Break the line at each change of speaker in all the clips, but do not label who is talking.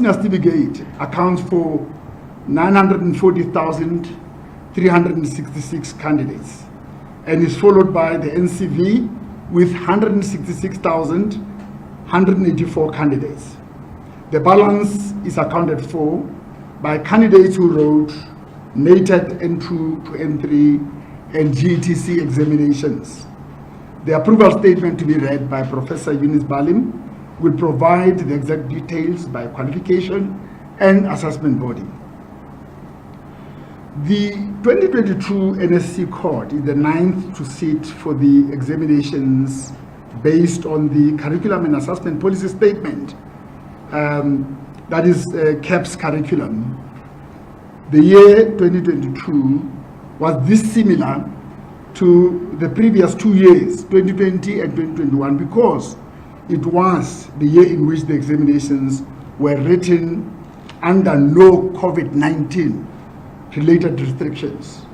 certificate accounts for 940,366 candidates and is followed by the NCV with 166,184 candidates. The balance is accounted for by candidates who wrote NATED N2 to N3 and GETC examinations. The approval statement to be read by Professor Eunice Balim will provide the exact details by qualification and assessment body. The 2022 NSC cohort is the 9th to sit for the examinations based on the curriculum and assessment policy statement, that is CAPS curriculum. The year 2022 was dissimilar to the previous 2 years, 2020 and 2021, because it was the year in which the examinations were written under no COVID-19 related restrictions.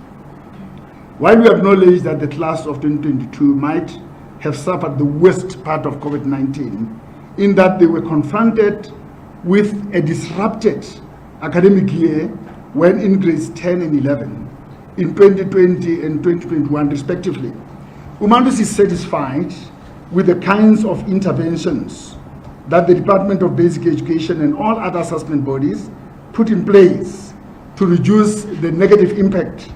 While we acknowledge that the class of 2022 might have suffered the worst part of COVID-19, in that they were confronted with a disrupted academic year when in grades 10 and 11, in 2020 and 2021 respectively, Umalusi is satisfied with the kinds of interventions that the Department of Basic Education and all other assessment bodies put in place to reduce the negative impact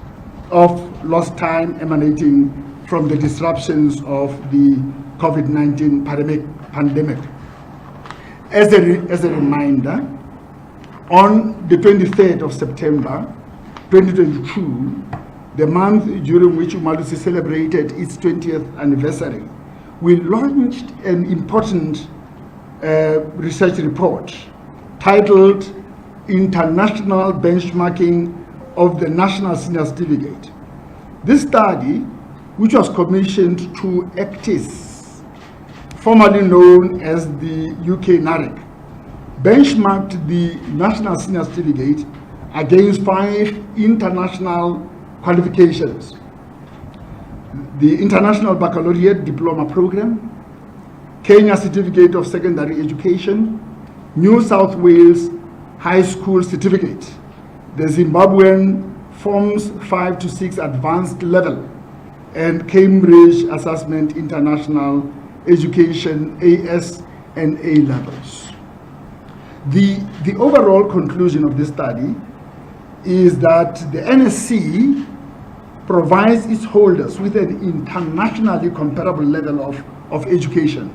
of lost time emanating from the disruptions of the COVID-19 pandemic. As a reminder, on the 23rd of September 2022, the month during which Umalusi celebrated its 20th anniversary, we launched an important research report titled International Benchmarking of the National Senior Certificate. This study, which was commissioned to ACTIS, formerly known as the UK NARIC, benchmarked the National Senior Certificate against 5 international qualifications: the International Baccalaureate Diploma Program, Kenya Certificate of Secondary Education, New South Wales High School Certificate, the Zimbabwean Forms 5 to 6 Advanced Level, and Cambridge Assessment International Education AS and A levels. The overall conclusion of this study is that the NSC provides its holders with an internationally comparable level of education.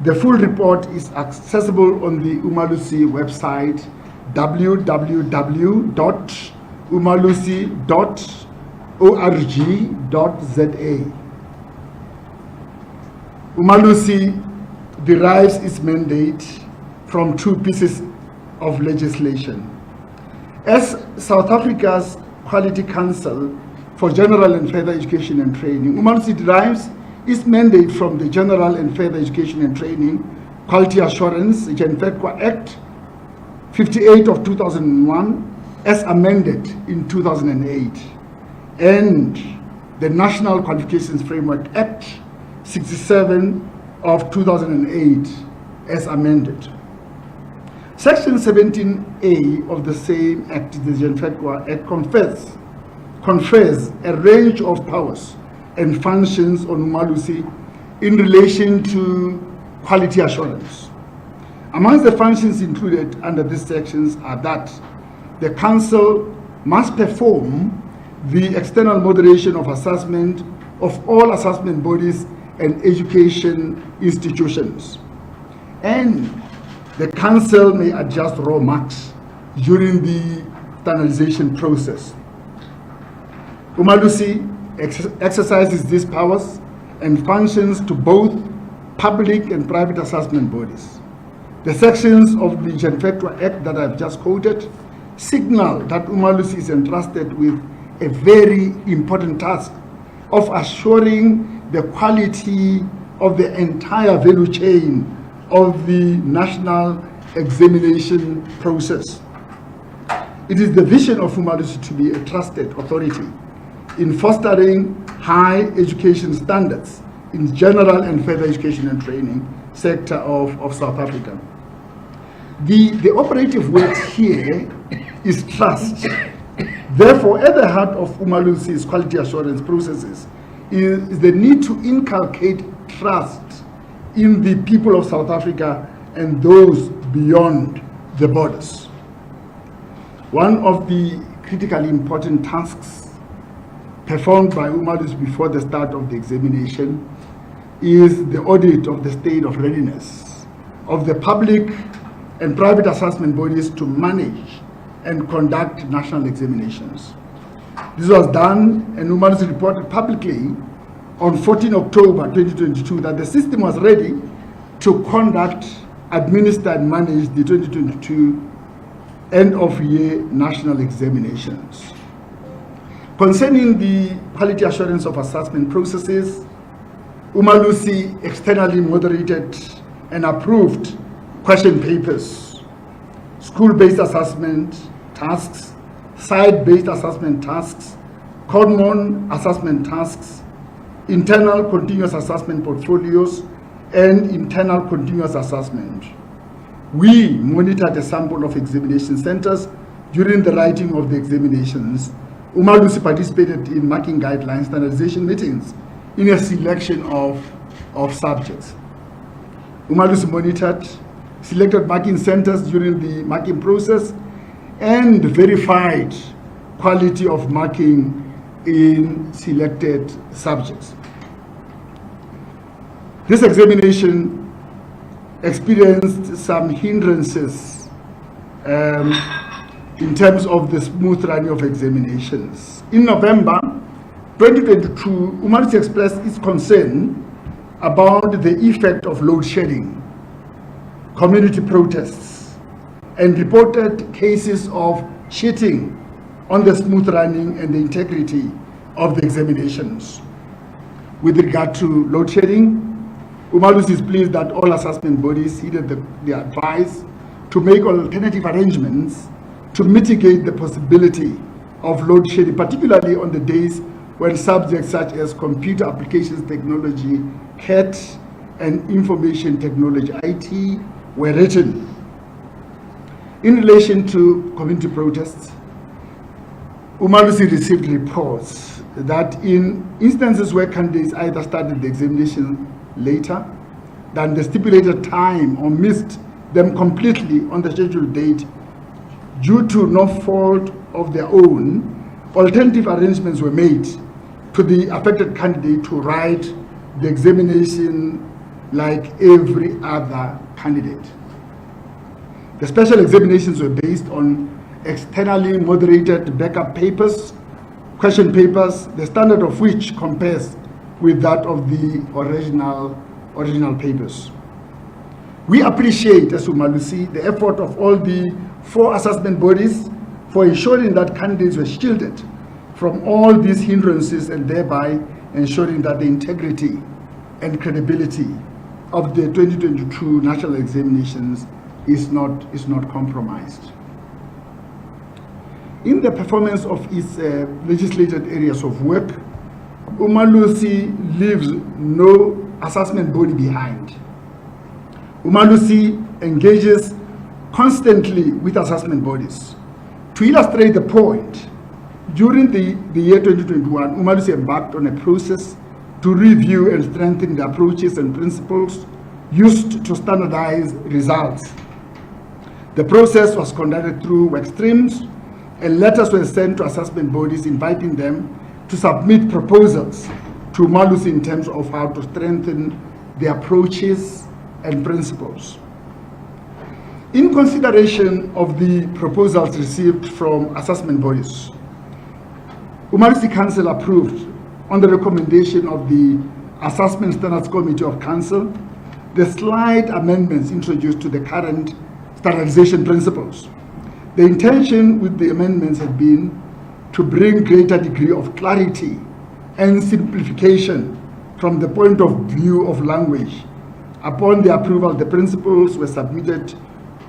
The full report is accessible on the Umalusi website, www.umalusi.org.za. Umalusi derives its mandate from 2 pieces of legislation. As South Africa's Quality Council for General and Further Education and Training, Umalusi derives its mandate from the General and Further Education and Training Quality Assurance Act 58 of 2001 as amended in 2008, and the National Qualifications Framework Act 67 of 2008 as amended. Section 17A of the same Act, the Genfetwa Act, confers a range of powers and functions on Umalusi in relation to quality assurance. Amongst the functions included under these sections are that the Council must perform the external moderation of assessment of all assessment bodies and education institutions, and the Council may adjust raw marks during the standardization process. Umalusi exercises these powers and functions to both public and private assessment bodies. The sections of the Genfetwa Act that I've just quoted signal that Umalusi is entrusted with a very important task of assuring the quality of the entire value chain of the national examination process. It is the vision of Umalusi to be a trusted authority in fostering high education standards in general and further education and training sector of South Africa. The operative word here is trust. Therefore, at the heart of Umalusi's quality assurance processes is the need to inculcate trust in the people of South Africa and those beyond the borders. One of the critically important tasks performed by Umalusi before the start of the examination is the audit of the state of readiness of the public and private assessment bodies to manage and conduct national examinations. This was done, and Umalusi reported publicly on 14 October 2022 that the system was ready to conduct, administer, and manage the 2022 end-of-year national examinations. Concerning the quality assurance of assessment processes, Umalusi externally moderated and approved question papers, school-based assessment tasks, site-based assessment tasks, common assessment tasks, internal continuous assessment portfolios, and internal continuous assessment. We monitored a sample of examination centers during the writing of the examinations. Umalusi participated in marking guidelines standardization meetings in a selection of subjects. Umalusi monitored selected marking centers during the marking process and verified quality of marking in selected subjects. This examination experienced some hindrances in terms of the smooth running of examinations. In November 2022, Umalusi expressed its concern about the effect of load shedding, community protests, and reported cases of cheating on the smooth running and the integrity of the examinations. With regard to load shedding, Umalusi is pleased that all assessment bodies heeded the advice to make alternative arrangements to mitigate the possibility of load shedding, particularly on the days when subjects such as computer applications technology, CAT, and information technology, IT, were written. In relation to community protests, Umalusi received reports that in instances where candidates either started the examination later than the stipulated time or missed them completely on the scheduled date due to no fault of their own, alternative arrangements were made to the affected candidate to write the examination like every other candidate. The special examinations were based on externally moderated backup papers, question papers, the standard of which compares with that of the original papers. We appreciate, as Umalusi, the effort of all the 4 assessment bodies for ensuring that candidates were shielded from all these hindrances and thereby ensuring that the integrity and credibility of the 2022 national examinations is not compromised. In the performance of its legislated areas of work, Umalusi leaves no assessment body behind. Umalusi engages constantly with assessment bodies. To illustrate the point, during the year 2021, Umalusi embarked on a process to review and strengthen the approaches and principles used to standardize results. The process was conducted through work streams, and letters were sent to assessment bodies inviting them to submit proposals to Umalusi in terms of how to strengthen the approaches and principles. In consideration of the proposals received from assessment bodies, Umalusi Council approved, on the recommendation of the Assessment Standards Committee of Council, the slight amendments introduced to the current standardization principles. The intention with the amendments had been to bring greater degree of clarity and simplification from the point of view of language. Upon the approval, the principles were submitted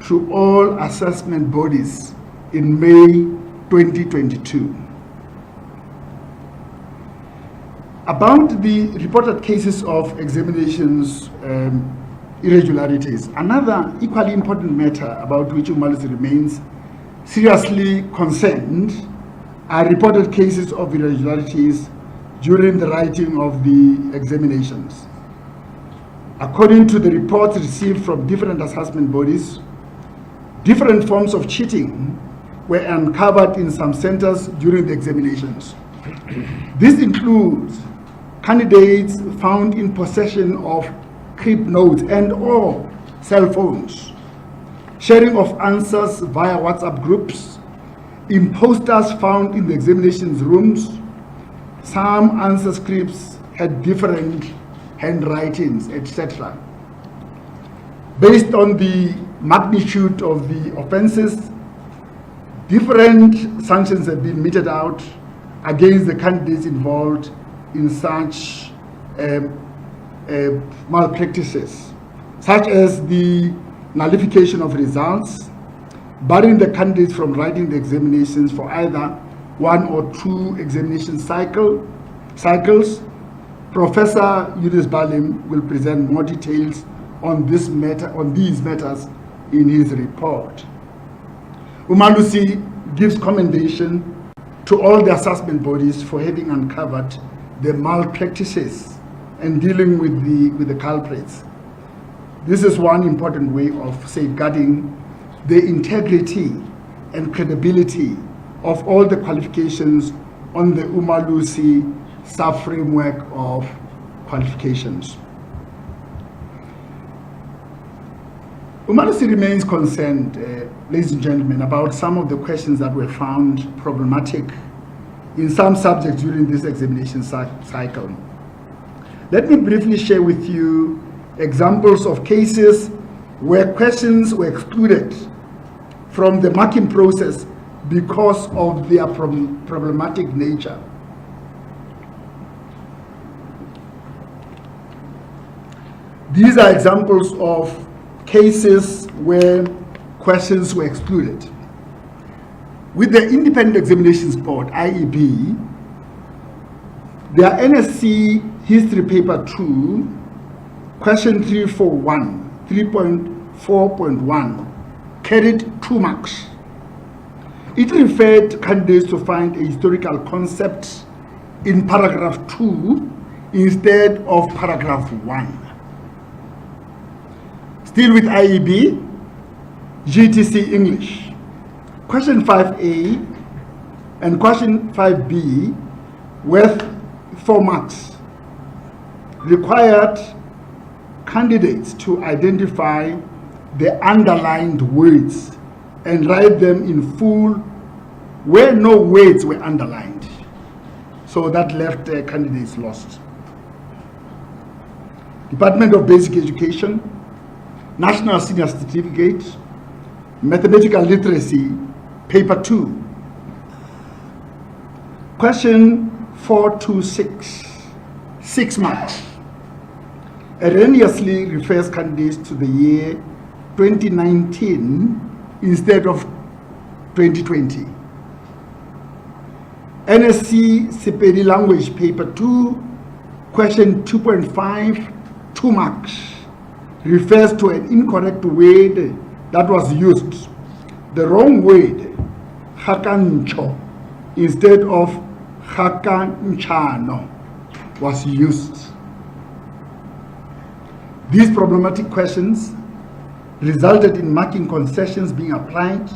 to all assessment bodies in May 2022. About the reported cases of examinations irregularities. Another equally important matter about which Umalusi remains seriously concerned are reported cases of irregularities during the writing of the examinations. According to the reports received from different assessment bodies, different forms of cheating were uncovered in some centers during the examinations. This includes candidates found in possession of crypt notes and or cell phones, sharing of answers via WhatsApp groups, imposters found in the examinations rooms. Some answer scripts had different handwritings, etc. Based on the magnitude of the offenses, different sanctions have been meted out against the candidates involved in such malpractices, such as the nullification of results, barring the candidates from writing the examinations for either one or two examination cycles. Professor Yunus Balim will present more details on these matters in his report. Umalusi gives commendation to all the assessment bodies for having uncovered the malpractices and dealing with the culprits. This is one important way of safeguarding the integrity and credibility of all the qualifications on the Umalusi sub-framework of qualifications. Umalusi remains concerned, ladies and gentlemen, about some of the questions that were found problematic in some subjects during this examination cycle. Let me briefly share with you examples of cases where questions were excluded from the marking process because of their problematic nature. These are examples of cases where questions were excluded. With the Independent Examinations Board, IEB, their NSC History Paper 2, question 3.4.1 carried 2 marks. It referred candidates to find a historical concept in paragraph 2 instead of paragraph 1. Still with IEB, GTC English, question 5A and question 5B, worth 4 marks, required candidates to identify the underlined words and write them in full where no words were underlined. So that left candidates lost. Department of Basic Education, National Senior Certificate, Mathematical Literacy, Paper 2. Question 426, 6 marks. Erroneously refers candidates to the year 2019 instead of 2020. NSC Sepedi Language, Paper 2, question 2.5, 2 marks. Refers to an incorrect word that was used. The wrong word, hakancho, instead of hakanchano, was used. These problematic questions resulted in marking concessions being applied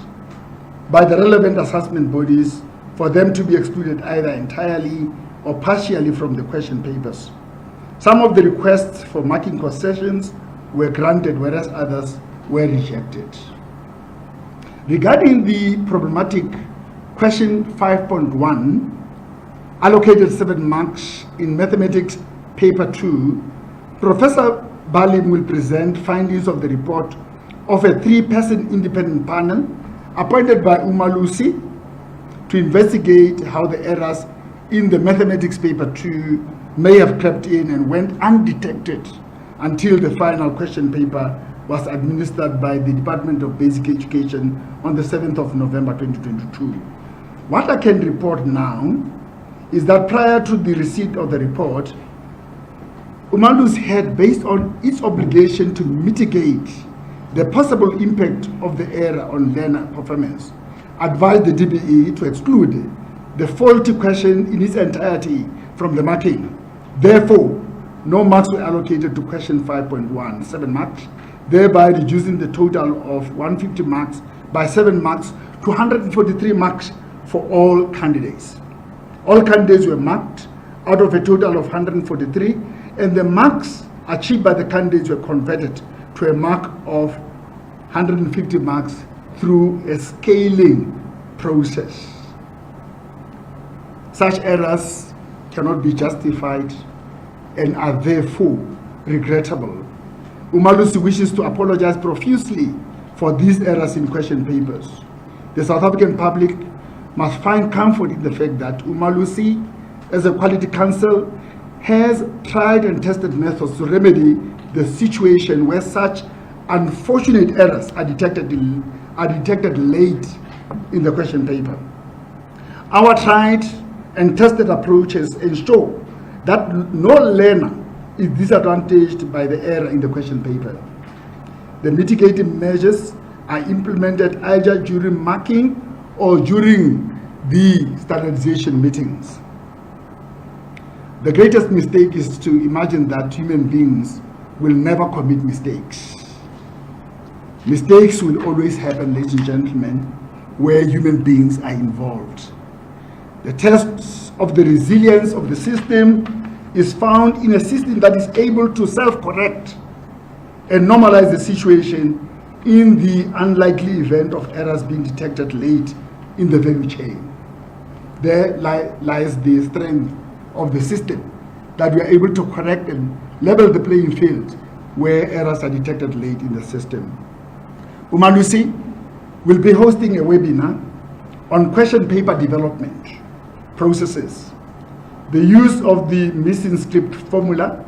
by the relevant assessment bodies for them to be excluded either entirely or partially from the question papers. Some of the requests for marking concessions were granted, whereas others were rejected. Regarding the problematic question 5.1, allocated 7 marks in mathematics paper 2, Professor Balim will present findings of the report of a 3-person independent panel appointed by Umalusi to investigate how the errors in the mathematics paper 2 may have crept in and went undetected until the final question paper was administered by the Department of Basic Education on the 7th of November 2022. What I can report now is that prior to the receipt of the report, Umalusi had, based on its obligation to mitigate the possible impact of the error on learner performance, advised the DBE to exclude the faulty question in its entirety from the marking. Therefore, no marks were allocated to question 5.1, 7 marks, thereby reducing the total of 150 marks by 7 marks to 143 marks for all candidates. All candidates were marked out of a total of 143, and the marks achieved by the candidates were converted to a mark of 150 marks through a scaling process. Such errors cannot be justified and are therefore regrettable. Umalusi wishes to apologize profusely for these errors in question papers. The South African public must find comfort in the fact that Umalusi, as a quality counsel, has tried and tested methods to remedy the situation where such unfortunate errors are detected late in the question paper. Our tried and tested approaches ensure that no learner is disadvantaged by the error in the question paper. The mitigating measures are implemented either during marking or during the standardization meetings. The greatest mistake is to imagine that human beings will never commit mistakes. Mistakes will always happen, ladies and gentlemen, where human beings are involved. The test of the resilience of the system is found in a system that is able to self-correct and normalize the situation in the unlikely event of errors being detected late in the value chain. There lies the strength of the system, that we are able to correct and level the playing field where errors are detected late in the system. Umalusi will be hosting a webinar on question paper development processes, the use of the missing script formula,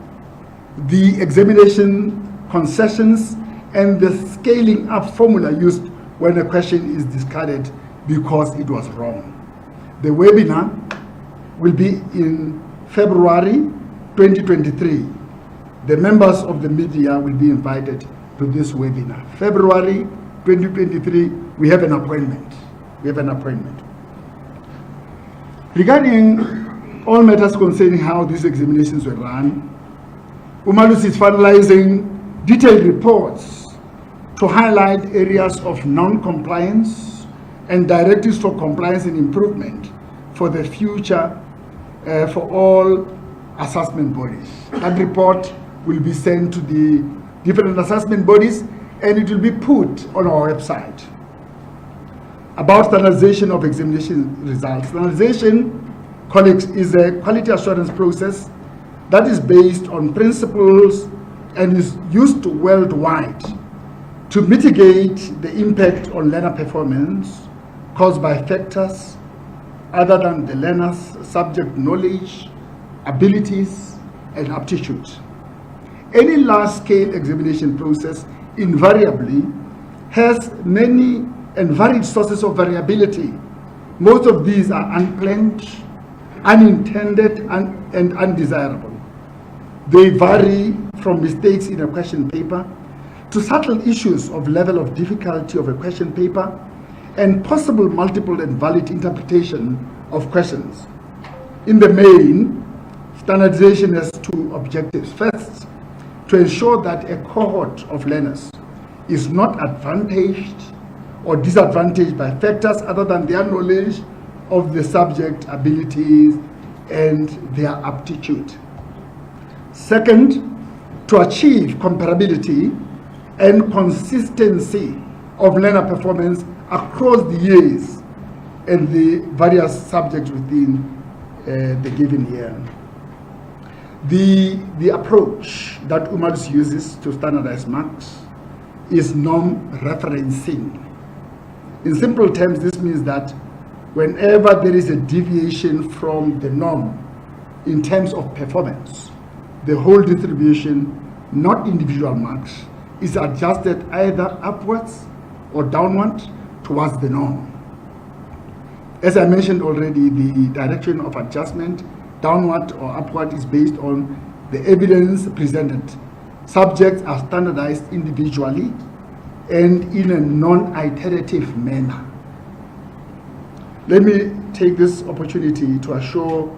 the examination concessions, and the scaling up formula used when a question is discarded because it was wrong. The webinar will be in February 2023. The members of the media will be invited to this webinar. February 2023, we have an appointment. Regarding all matters concerning how these examinations were run, Umalusi is finalizing detailed reports to highlight areas of non-compliance and directives for compliance and improvement for the future for all assessment bodies. That report will be sent to the different assessment bodies and it will be put on our website. About standardization of examination results. Standardization, colleagues, is a quality assurance process that is based on principles and is used worldwide to mitigate the impact on learner performance caused by factors other than the learner's subject knowledge, abilities, and aptitude. Any large-scale examination process invariably has many and varied sources of variability. Most of these are unplanned, unintended, and undesirable. They vary from mistakes in a question paper to subtle issues of level of difficulty of a question paper and possible multiple and valid interpretation of questions. In the main, standardization has two objectives. First, to ensure that a cohort of learners is not advantaged or disadvantaged by factors other than their knowledge of the subject, abilities, and their aptitude. Second, to achieve comparability and consistency of learner performance across the years and the various subjects within the given year. The approach that Umalusi uses to standardize marks is norm referencing. In simple terms, this means that whenever there is a deviation from the norm in terms of performance, the whole distribution, not individual marks, is adjusted either upwards or downward towards the norm. As I mentioned already, the direction of adjustment, downward or upward, is based on the evidence presented. Subjects are standardized individually and in a non-iterative manner. Let me take this opportunity to assure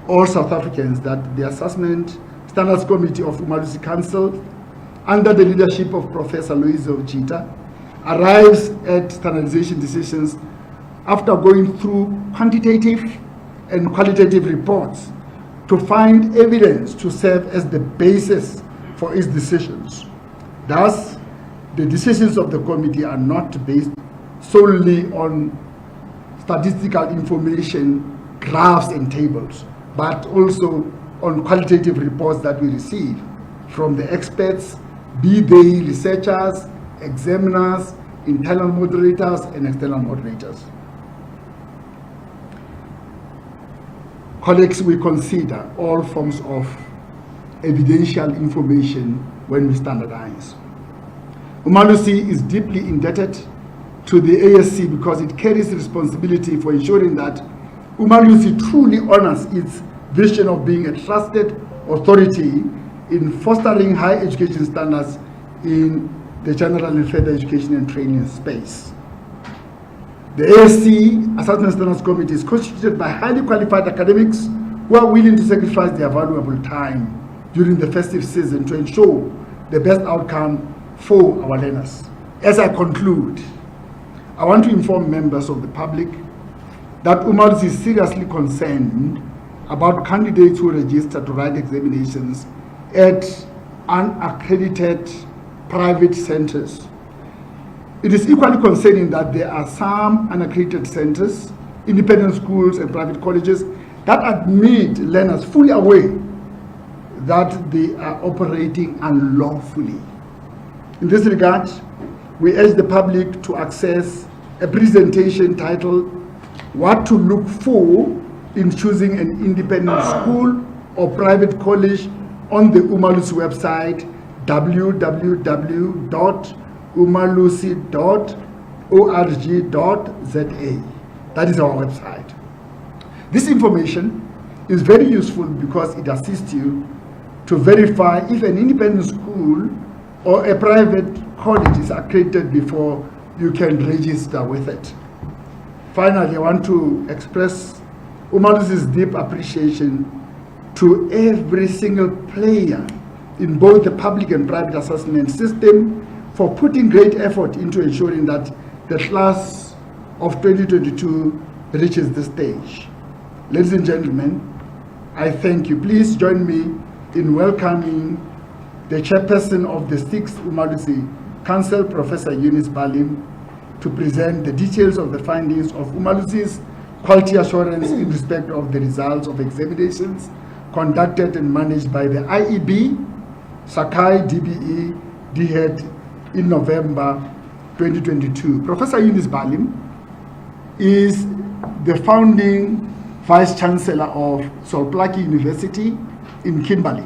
all South Africans that the Assessment Standards Committee of Umalusi Council, under the leadership of Professor Loizo Chita, arrives at standardization decisions after going through quantitative and qualitative reports to find evidence to serve as the basis for its decisions. Thus, the decisions of the committee are not based solely on statistical information, graphs and tables, but also on qualitative reports that we receive from the experts, be they researchers, examiners, internal moderators and external moderators. Colleagues, we consider all forms of evidential information when we standardize. Umalusi is deeply indebted to the ASC because it carries responsibility for ensuring that Umalusi truly honors its vision of being a trusted authority in fostering high education standards in the general and further education and training space. The ASC Assessment Standards Committee is constituted by highly qualified academics who are willing to sacrifice their valuable time during the festive season to ensure the best outcome for our learners. As I conclude, I want to inform members of the public that Umalusi is seriously concerned about candidates who register to write examinations at unaccredited private centers. It is equally concerning that there are some unaccredited centers, independent schools and private colleges that admit learners fully aware that they are operating unlawfully. In this regard, we urge the public to access a presentation titled "What to Look For in Choosing an Independent School or Private College" on the Umalusi website www.umalusi.org.za. That is our website. This information is very useful because it assists you to verify if an independent school or a private college is accredited before you can register with it. Finally, I want to express Umalusi's deep appreciation to every single player in both the public and private assessment system for putting great effort into ensuring that the class of 2022 reaches this stage. Ladies and gentlemen, I thank you. Please join me in welcoming the chairperson of the 6th Umalusi Council, Professor Eunice Balim, to present the details of the findings of Umalusi's quality assurance in respect of the results of examinations conducted and managed by the IEB, Sakai, DBE, DHEAD in November 2022. Professor Eunice Balim is the founding Vice Chancellor of Solplaki University in Kimberley.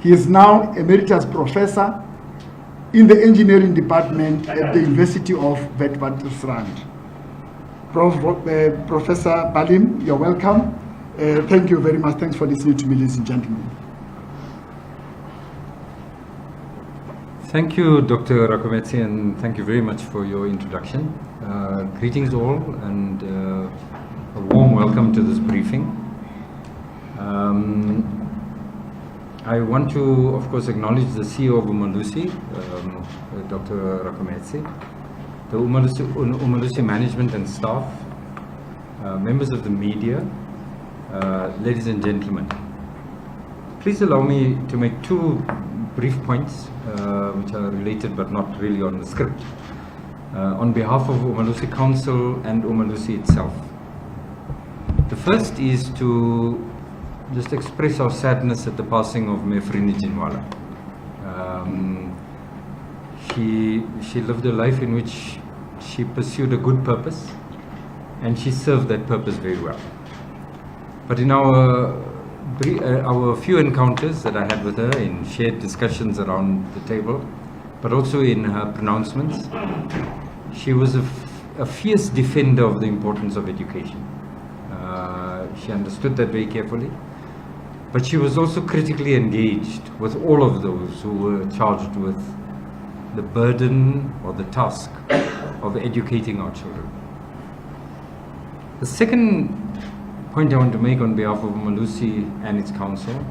He is now Emeritus Professor in the Engineering Department at the University of Witwatersrand. Professor Balim, you're welcome. Thank you very much. Thanks for listening to me, ladies and gentlemen.
Thank you, Dr. Rakometsi, and thank you very much for your introduction. Greetings all, and a warm welcome to this briefing. I want to, of course, acknowledge the CEO of Umalusi, Dr. Rakometsi, the Umalusi management and staff, members of the media, ladies and gentlemen. Please allow me to make two brief points which are related but not really on the script on behalf of Umalusi Council and Umalusi itself. The first is to just express our sadness at the passing of Mefrini Jinwala. She lived a life in which she pursued a good purpose, and she served that purpose very well. But in our few encounters that I had with her in shared discussions around the table, but also in her pronouncements, she was a fierce defender of the importance of education. She understood that very carefully. But she was also critically engaged with all of those who were charged with the burden or the task of educating our children. The second point I want to make on behalf of Umalusi and its council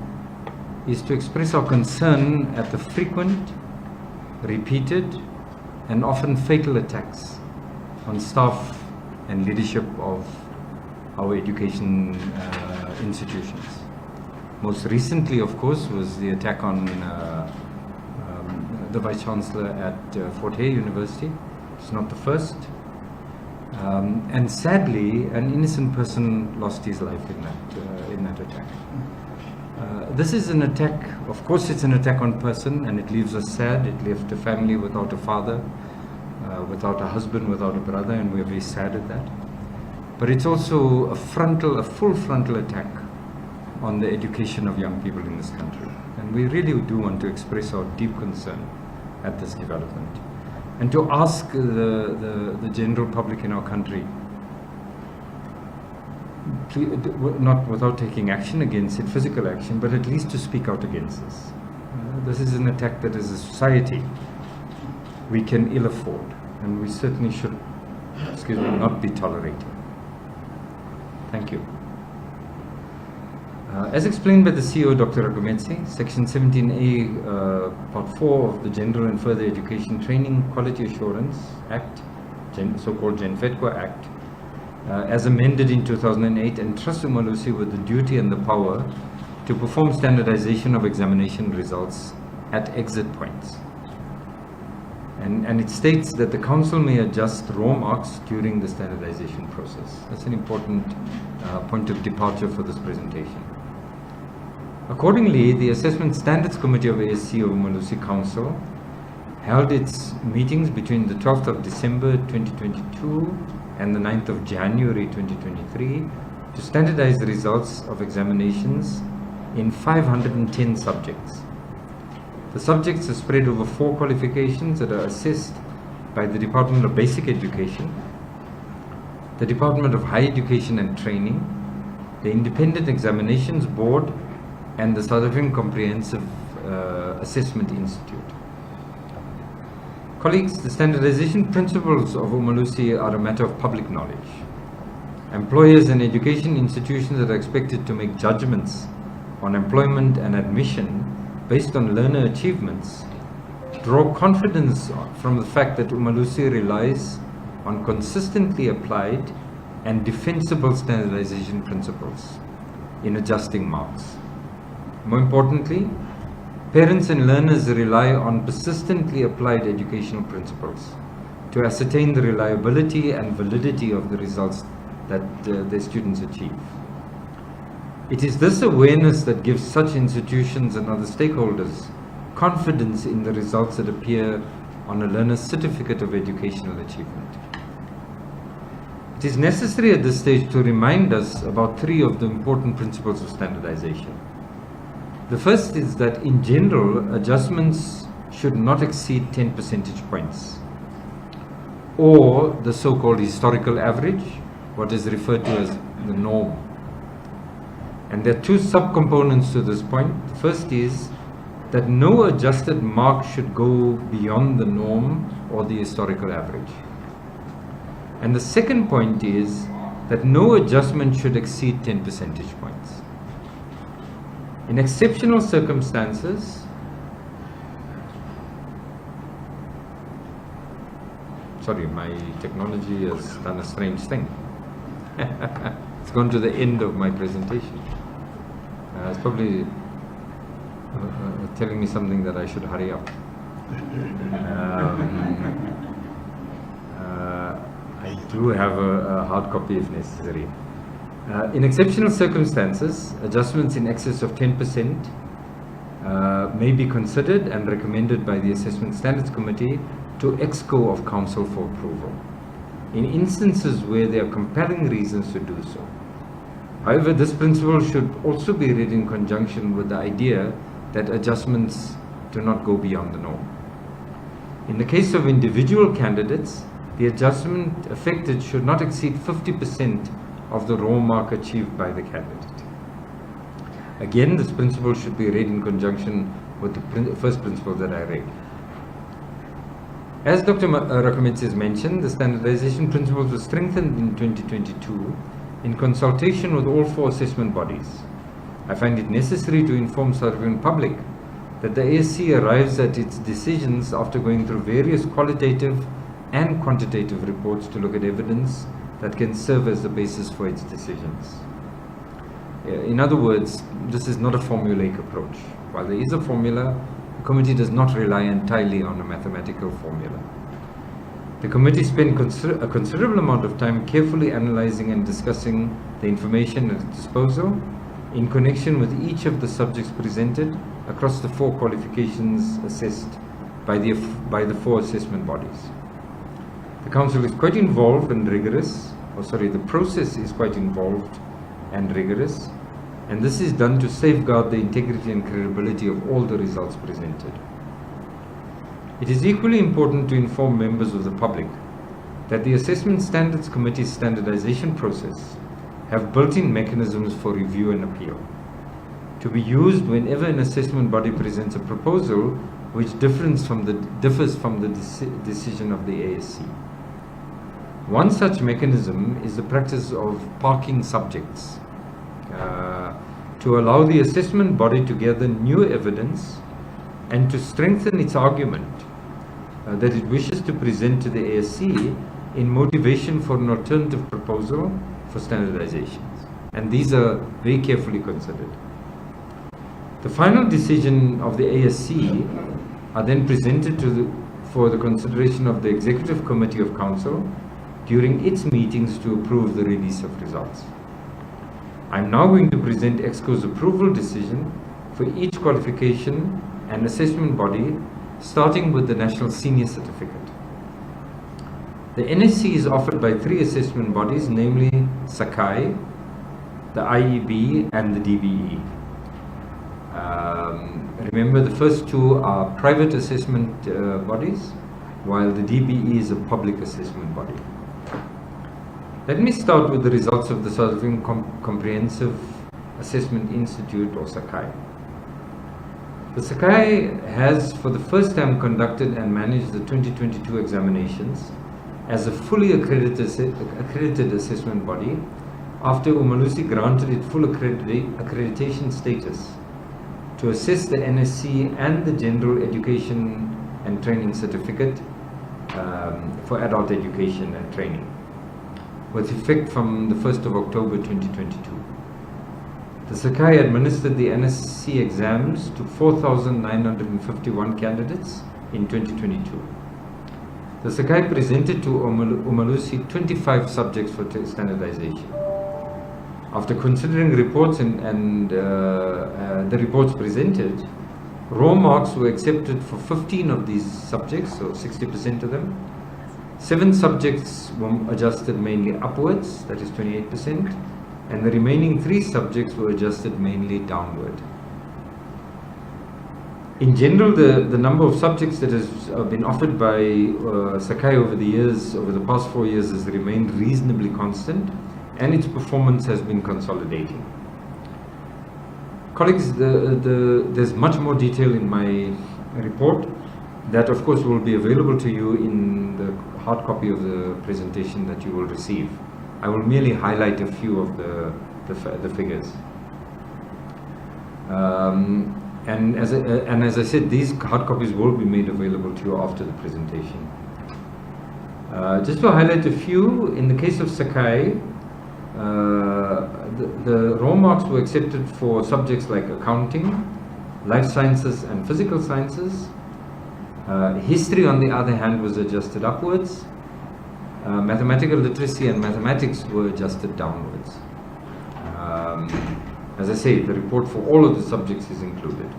is to express our concern at the frequent, repeated, and often fatal attacks on staff and leadership of our education institutions. Most recently, of course, was the attack on the Vice Chancellor at Fort Hare University. It's not the first. And sadly, an innocent person lost his life in that attack. This is an attack, of course it's an attack on person, and it leaves us sad. It left a family without a father, without a husband, without a brother, and we're very sad at that. But it's also a full frontal attack on the education of young people in this country. And we really do want to express our deep concern at this development. And to ask the general public in our country, not without taking action against it, physical action, but at least to speak out against this. This is an attack that as a society we can ill afford, and we certainly should, not be tolerating. Thank you. As explained by the CEO, Dr. Rakometsi, Section 17A, Part 4 of the General and Further Education Training Quality Assurance Act, so-called GENFEDQUA Act, as amended in 2008, entrusts Umalusi with the duty and the power to perform standardization of examination results at exit points. And it states that the Council may adjust raw marks during the standardization process. That's an important point of departure for this presentation. Accordingly, the Assessment Standards Committee of ASC of Umalusi Council held its meetings between the 12th of December 2022 and the 9th of January 2023 to standardize the results of examinations in 510 subjects. The subjects are spread over 4 qualifications that are assessed by the Department of Basic Education, the Department of Higher Education and Training, the Independent Examinations Board, and the South African Comprehensive Assessment Institute. Colleagues, the standardization principles of Umalusi are a matter of public knowledge. Employers and education institutions that are expected to make judgments on employment and admission based on learner achievements draw confidence from the fact that Umalusi relies on consistently applied and defensible standardization principles in adjusting marks. More importantly, parents and learners rely on persistently applied educational principles to ascertain the reliability and validity of the results that their students achieve. It is this awareness that gives such institutions and other stakeholders confidence in the results that appear on a learner's certificate of educational achievement. It is necessary at this stage to remind us about 3 of the important principles of standardization. The first is that in general, adjustments should not exceed 10 percentage points, or the so-called historical average, what is referred to as the norm. And there are 2 subcomponents to this point. The first is that no adjusted mark should go beyond the norm or the historical average. And the second point is that no adjustment should exceed 10 percentage points. In exceptional circumstances, sorry, my technology has done a strange thing. It's gone to the end of my presentation. It's probably telling me something that I should hurry up. I do have a hard copy if necessary. In exceptional circumstances, adjustments in excess of 10% may be considered and recommended by the Assessment Standards Committee to EXCO of Council for approval, in instances where there are compelling reasons to do so. However, this principle should also be read in conjunction with the idea that adjustments do not go beyond the norm. In the case of individual candidates, the adjustment affected should not exceed 50% of the raw mark achieved by the candidate. Again, this principle should be read in conjunction with the first principle that I read. As Dr. Rakometsi has mentioned, the standardization principles were strengthened in 2022 in consultation with all 4 assessment bodies. I find it necessary to inform South African public that the ASC arrives at its decisions after going through various qualitative and quantitative reports to look at evidence that can serve as the basis for its decisions. In other words, this is not a formulaic approach. While there is a formula, the committee does not rely entirely on a mathematical formula. The committee spent a considerable amount of time carefully analyzing and discussing the information at its disposal in connection with each of the subjects presented across the 4 qualifications assessed by the 4 assessment bodies. The council is quite involved and rigorous, the process is quite involved and rigorous, and this is done to safeguard the integrity and credibility of all the results presented. It is equally important to inform members of the public that the Assessment Standards Committee's standardization process have built-in mechanisms for review and appeal, to be used whenever an assessment body presents a proposal which differs from the decision of the ASC. One such mechanism is the practice of parking subjects, to allow the assessment body to gather new evidence and to strengthen its argument that it wishes to present to the ASC in motivation for an alternative proposal for standardizations. And these are very carefully considered. The final decision of the ASC are then presented for the consideration of the Executive Committee of Council during its meetings to approve the release of results. I'm now going to present EXCO's approval decision for each qualification and assessment body, starting with the National Senior Certificate. The NSC is offered by 3 assessment bodies, namely Sakai, the IEB and the DBE. Remember, the first 2 are private assessment bodies, while the DBE is a public assessment body. Let me start with the results of the South African Comprehensive Assessment Institute, or Sakai. The Sakai has for the first time conducted and managed the 2022 examinations as a fully accredited assessment body after Umalusi granted it full accreditation status to assess the NSC and the General Education and Training Certificate for adult education and training, with effect from the 1st of October 2022. The Sakai administered the NSC exams to 4,951 candidates in 2022. The Sakai presented to Umalusi 25 subjects for standardization. After considering reports and the reports presented, raw marks were accepted for 15 of these subjects, so 60% of them. 7 subjects were adjusted mainly upwards, that is 28%, and the remaining 3 subjects were adjusted mainly downward. In general, the number of subjects that has been offered by Sakai over the past 4 years, has remained reasonably constant, and its performance has been consolidating. Colleagues, there's much more detail in my report that of course will be available to you in the hard copy of the presentation that you will receive. I will merely highlight a few of the figures. And as I said, these hard copies will be made available to you after the presentation. Just to highlight a few, in the case of Sakai, the raw marks were accepted for subjects like accounting, life sciences and physical sciences. History, on the other hand, was adjusted upwards. Mathematical literacy and mathematics were adjusted downwards. As I say, the report for all of the subjects is included.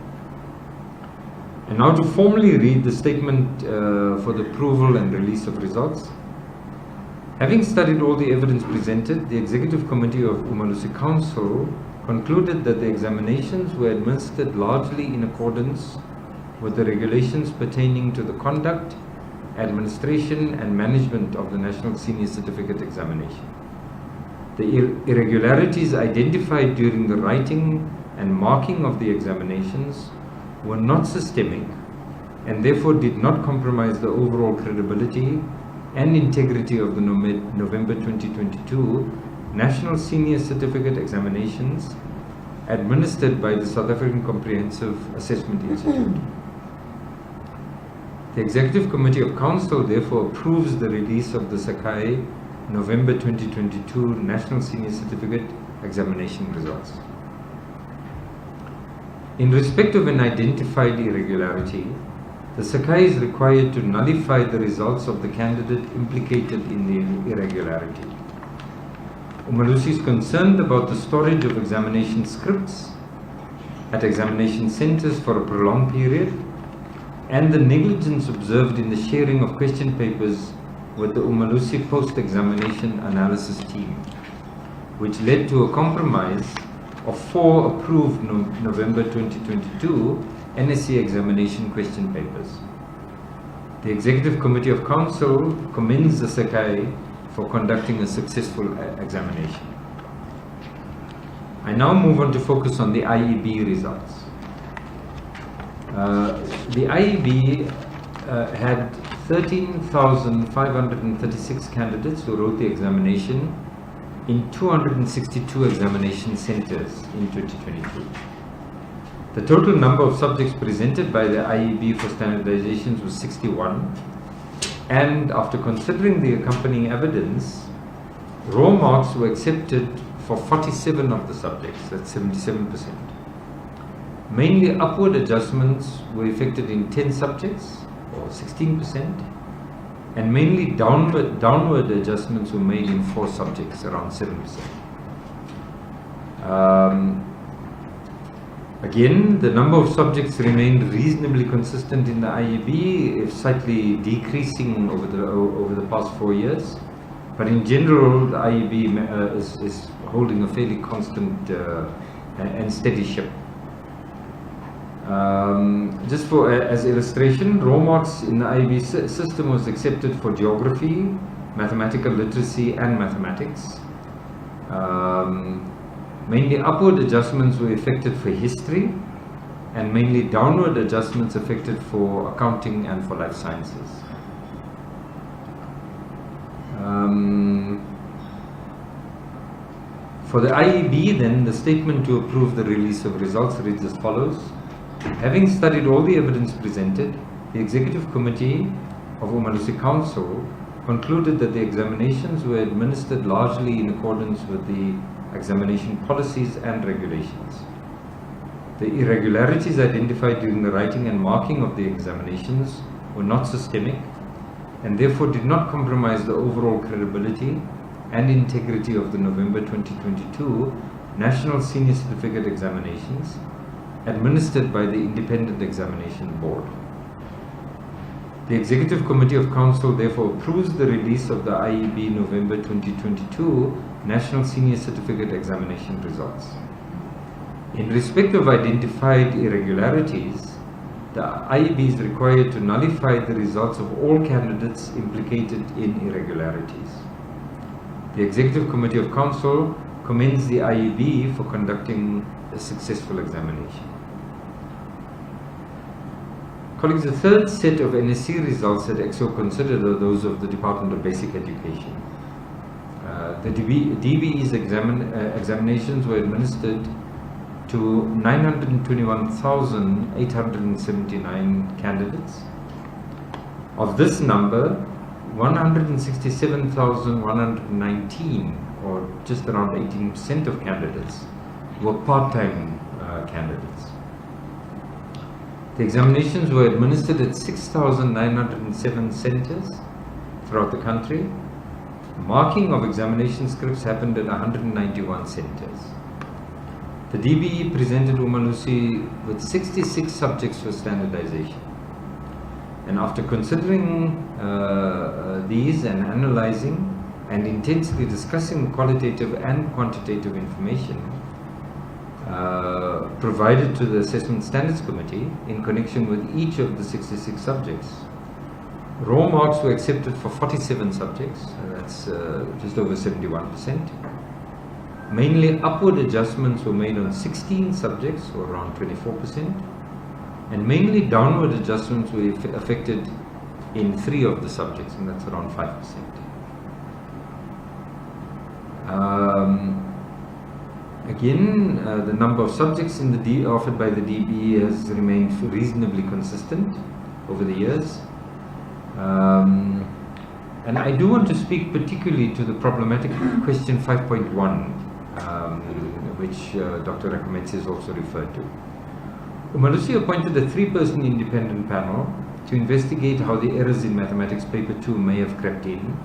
And now to formally read the statement for the approval and release of results. Having studied all the evidence presented, the Executive Committee of Umalusi Council concluded that the examinations were administered largely in accordance with the regulations pertaining to the conduct, administration and management of the National Senior Certificate Examination. The irregularities identified during the writing and marking of the examinations were not systemic and therefore did not compromise the overall credibility and integrity of the November 2022 National Senior Certificate Examinations administered by the South African Comprehensive Assessment Institute. The Executive Committee of Council therefore approves the release of the Sakai November 2022 National Senior Certificate Examination results. In respect of an identified irregularity, the Sakai is required to nullify the results of the candidate implicated in the irregularity. Umalusi is concerned about the storage of examination scripts at examination centers for a prolonged period and the negligence observed in the sharing of question papers with the Umalusi post-examination analysis team, which led to a compromise of 4 approved November 2022 NSC examination question papers. The Executive Committee of Council commends the Sakai for conducting a successful examination. I now move on to focus on the IEB results. The IEB had 13,536 candidates who wrote the examination in 262 examination centers in 2022. The total number of subjects presented by the IEB for standardizations was 61, and after considering the accompanying evidence, raw marks were accepted for 47 of the subjects, that's 77%. Mainly upward adjustments were effected in 10 subjects, or 16%, and mainly downward adjustments were made in 4 subjects, around 7%. Again, the number of subjects remained reasonably consistent in the IEB, if slightly decreasing over the past 4 years. But in general, the IEB is holding a fairly constant and steady ship. Just as illustration, raw marks in the IEB system was accepted for geography, mathematical literacy and mathematics. Mainly upward adjustments were effected for history, and mainly downward adjustments effected for accounting and for life sciences. For the IEB then, the statement to approve the release of results reads as follows. Having studied all the evidence presented, the Executive Committee of Umalusi Council concluded that the examinations were administered largely in accordance with the examination policies and regulations. The irregularities identified during the writing and marking of the examinations were not systemic and therefore did not compromise the overall credibility and integrity of the November 2022 National Senior Certificate Examinations administered by the Independent Examination Board. The Executive Committee of Council therefore approves the release of the IEB November 2022 National Senior Certificate Examination results. In respect of identified irregularities, the IEB is required to nullify the results of all candidates implicated in irregularities. The Executive Committee of Council commends the IEB for conducting a successful examination. Colleagues, the third set of NSC results that EXO considered are those of the Department of Basic Education. The DBE's examinations were administered to 921,879 candidates. Of this number, 167,119, or just around 18% of candidates, were part-time candidates. The examinations were administered at 6,907 centers throughout the country. Marking of examination scripts happened at 191 centers. The DBE presented Umalusi with 66 subjects for standardization. And after considering these and analyzing and intensely discussing qualitative and quantitative information provided to the Assessment Standards Committee in connection with each of the 66 subjects, raw marks were accepted for 47 subjects, that's just over 71%. Mainly upward adjustments were made on 16 subjects, or around 24%, and mainly downward adjustments were affected in 3 of the subjects, and that's around 5%. Again, the number of subjects in the offered by the DBE has remained reasonably consistent over the years. And I do want to speak particularly to the problematic question 5.1, which Dr. Rakometsi has also referred to. Umalusi appointed a 3-person independent panel to investigate how the errors in mathematics paper 2 may have crept in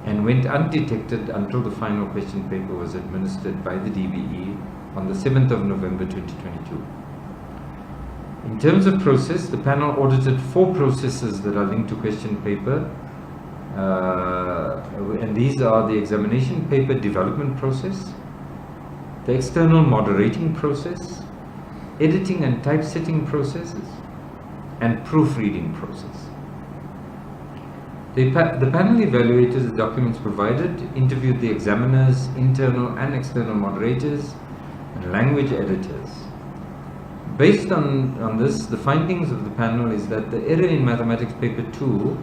and went undetected until the final question paper was administered by the DBE on the 7th of November 2022. In terms of process, the panel audited 4 processes that are linked to question paper, and these are the examination paper development process, the external moderating process, editing and typesetting processes, and proofreading process. The panel evaluated the documents provided, interviewed the examiners, internal and external moderators, and language editors. Based on this, the findings of the panel is that the error in mathematics paper 2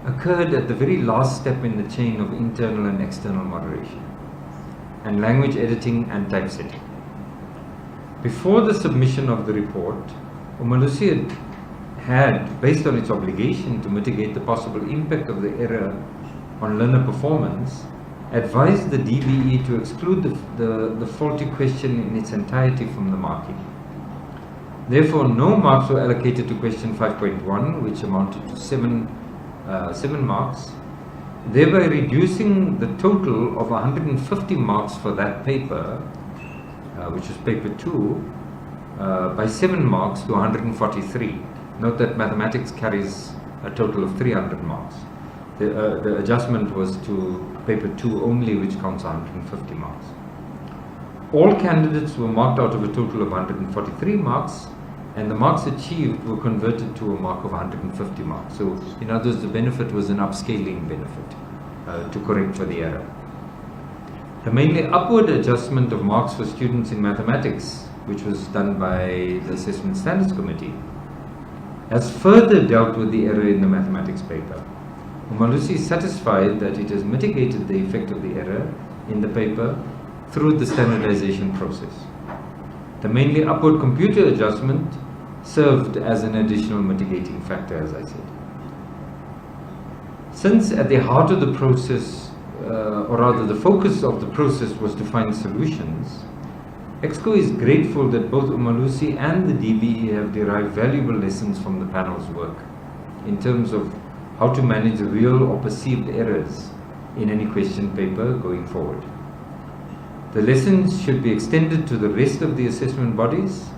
occurred at the very last step in the chain of internal and external moderation, and language editing and typesetting. Before the submission of the report, Umalusi had, based on its obligation to mitigate the possible impact of the error on learner performance, advised the DBE to exclude the faulty question in its entirety from the marking. Therefore, no marks were allocated to question 5.1, which amounted to 7 marks, thereby reducing the total of 150 marks for that paper, which was paper 2, by 7 marks to 143. Note that mathematics carries a total of 300 marks. The adjustment was to paper 2 only, which counts 150 marks. All candidates were marked out of a total of 143 marks, and the marks achieved were converted to a mark of 150 marks. So, in other words, the benefit was an upscaling benefit to correct for the error. The mainly upward adjustment of marks for students in mathematics, which was done by the Assessment Standards Committee, has further dealt with the error in the mathematics paper. Umalusi is satisfied that it has mitigated the effect of the error in the paper through the standardization process. The mainly upward computer adjustment served as an additional mitigating factor, as I said. Since at the heart of the process, or rather the focus of the process, was to find solutions, EXCO is grateful that both Umalusi and the DBE have derived valuable lessons from the panel's work in terms of how to manage real or perceived errors in any question paper going forward. The lessons should be extended to the rest of the assessment bodies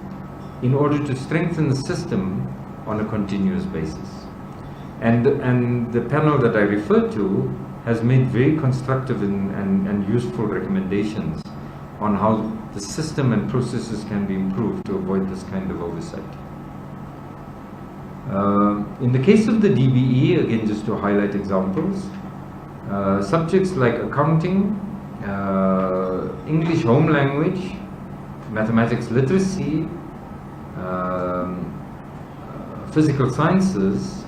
in order to strengthen the system on a continuous basis. And the panel that I referred to has made very constructive and useful recommendations on how the system and processes can be improved to avoid this kind of oversight. In the case of the DBE, again just to highlight examples, subjects like accounting, English home language, mathematics literacy, physical sciences,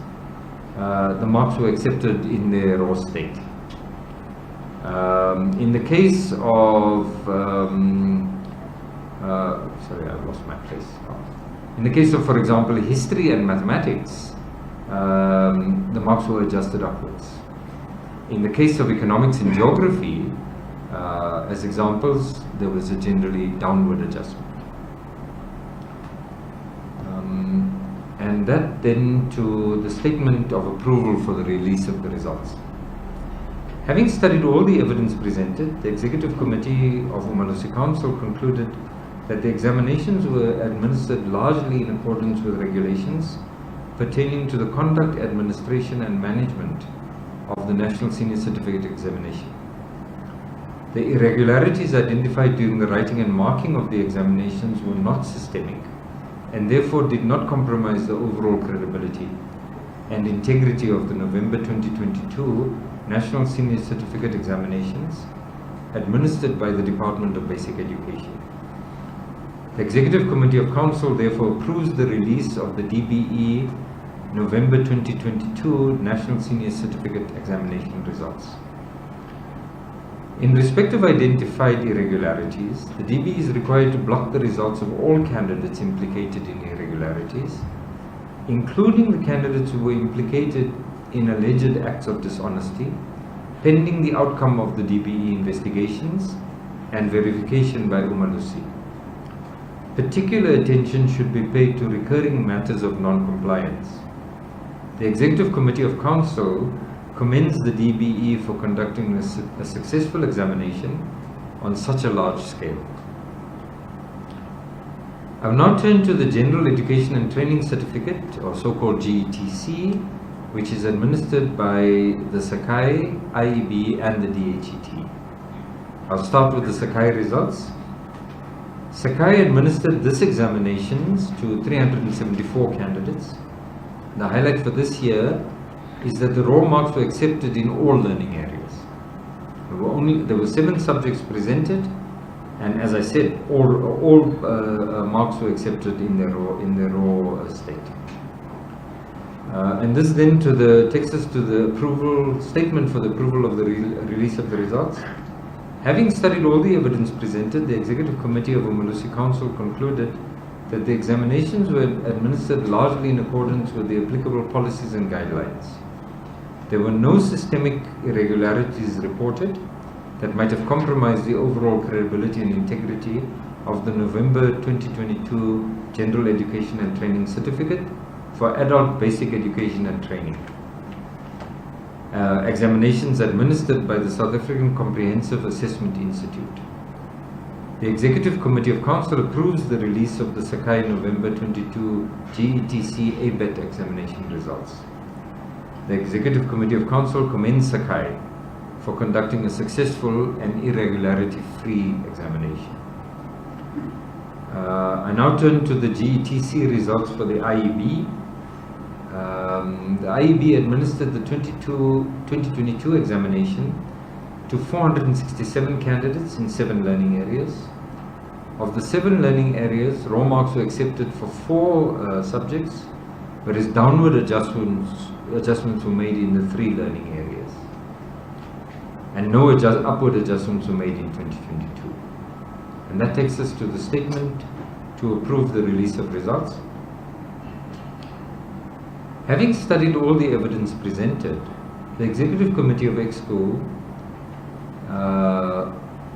the marks were accepted in their raw state. In the case of, sorry, I lost my place. In the case of, for example, history and mathematics, the marks were adjusted upwards. In the case of economics and geography, as examples, there was a generally downward adjustment. And that then to the statement of approval for the release of the results. Having studied all the evidence presented, the Executive Committee of Umalusi Council concluded that the examinations were administered largely in accordance with regulations pertaining to the conduct, administration and management of the National Senior Certificate Examination. The irregularities identified during the writing and marking of the examinations were not systemic and therefore did not compromise the overall credibility and integrity of the November 2022 National Senior Certificate Examinations administered by the Department of Basic Education. The Executive Committee of Council therefore approves the release of the DBE November 2022 National Senior Certificate Examination results. In respect of identified irregularities, the DBE is required to block the results of all candidates implicated in irregularities, including the candidates who were implicated in alleged acts of dishonesty, pending the outcome of the DBE investigations and verification by Umalusi. Particular attention should be paid to recurring matters of non-compliance. The Executive Committee of Council commends the DBE for conducting a successful examination on such a large scale. I've now turned to the General Education and Training Certificate, or so-called GETC, which is administered by the Sakai, IEB and the DHET. I'll start with the Sakai results. Sakai administered this examinations to 374 candidates. The highlight for this year is that the raw marks were accepted in all learning areas. There were 7 subjects presented, and as I said, all marks were accepted in their raw state. And this then takes us to the approval statement for the approval of the release of the results. Having studied all the evidence presented, the Executive Committee of Umalusi Council concluded that the examinations were administered largely in accordance with the applicable policies and guidelines. There were no systemic irregularities reported that might have compromised the overall credibility and integrity of the November 2022 General Education and Training Certificate for Adult Basic Education and Training. Examinations administered by the South African Comprehensive Assessment Institute. The Executive Committee of Council approves the release of the Sakai November 22 GETC ABET examination results. The Executive Committee of Council commends Sakai for conducting a successful and irregularity-free examination. I now turn to the GETC results for the IEB. The IEB administered the 2022 examination to 467 candidates in 7 learning areas. Of the 7 learning areas, raw marks were accepted for 4 subjects, whereas downward adjustments were made in the 3 learning areas, and no upward adjustments were made in 2022. And that takes us to the statement to approve the release of results. Having studied all the evidence presented, the Executive Committee of EXCO,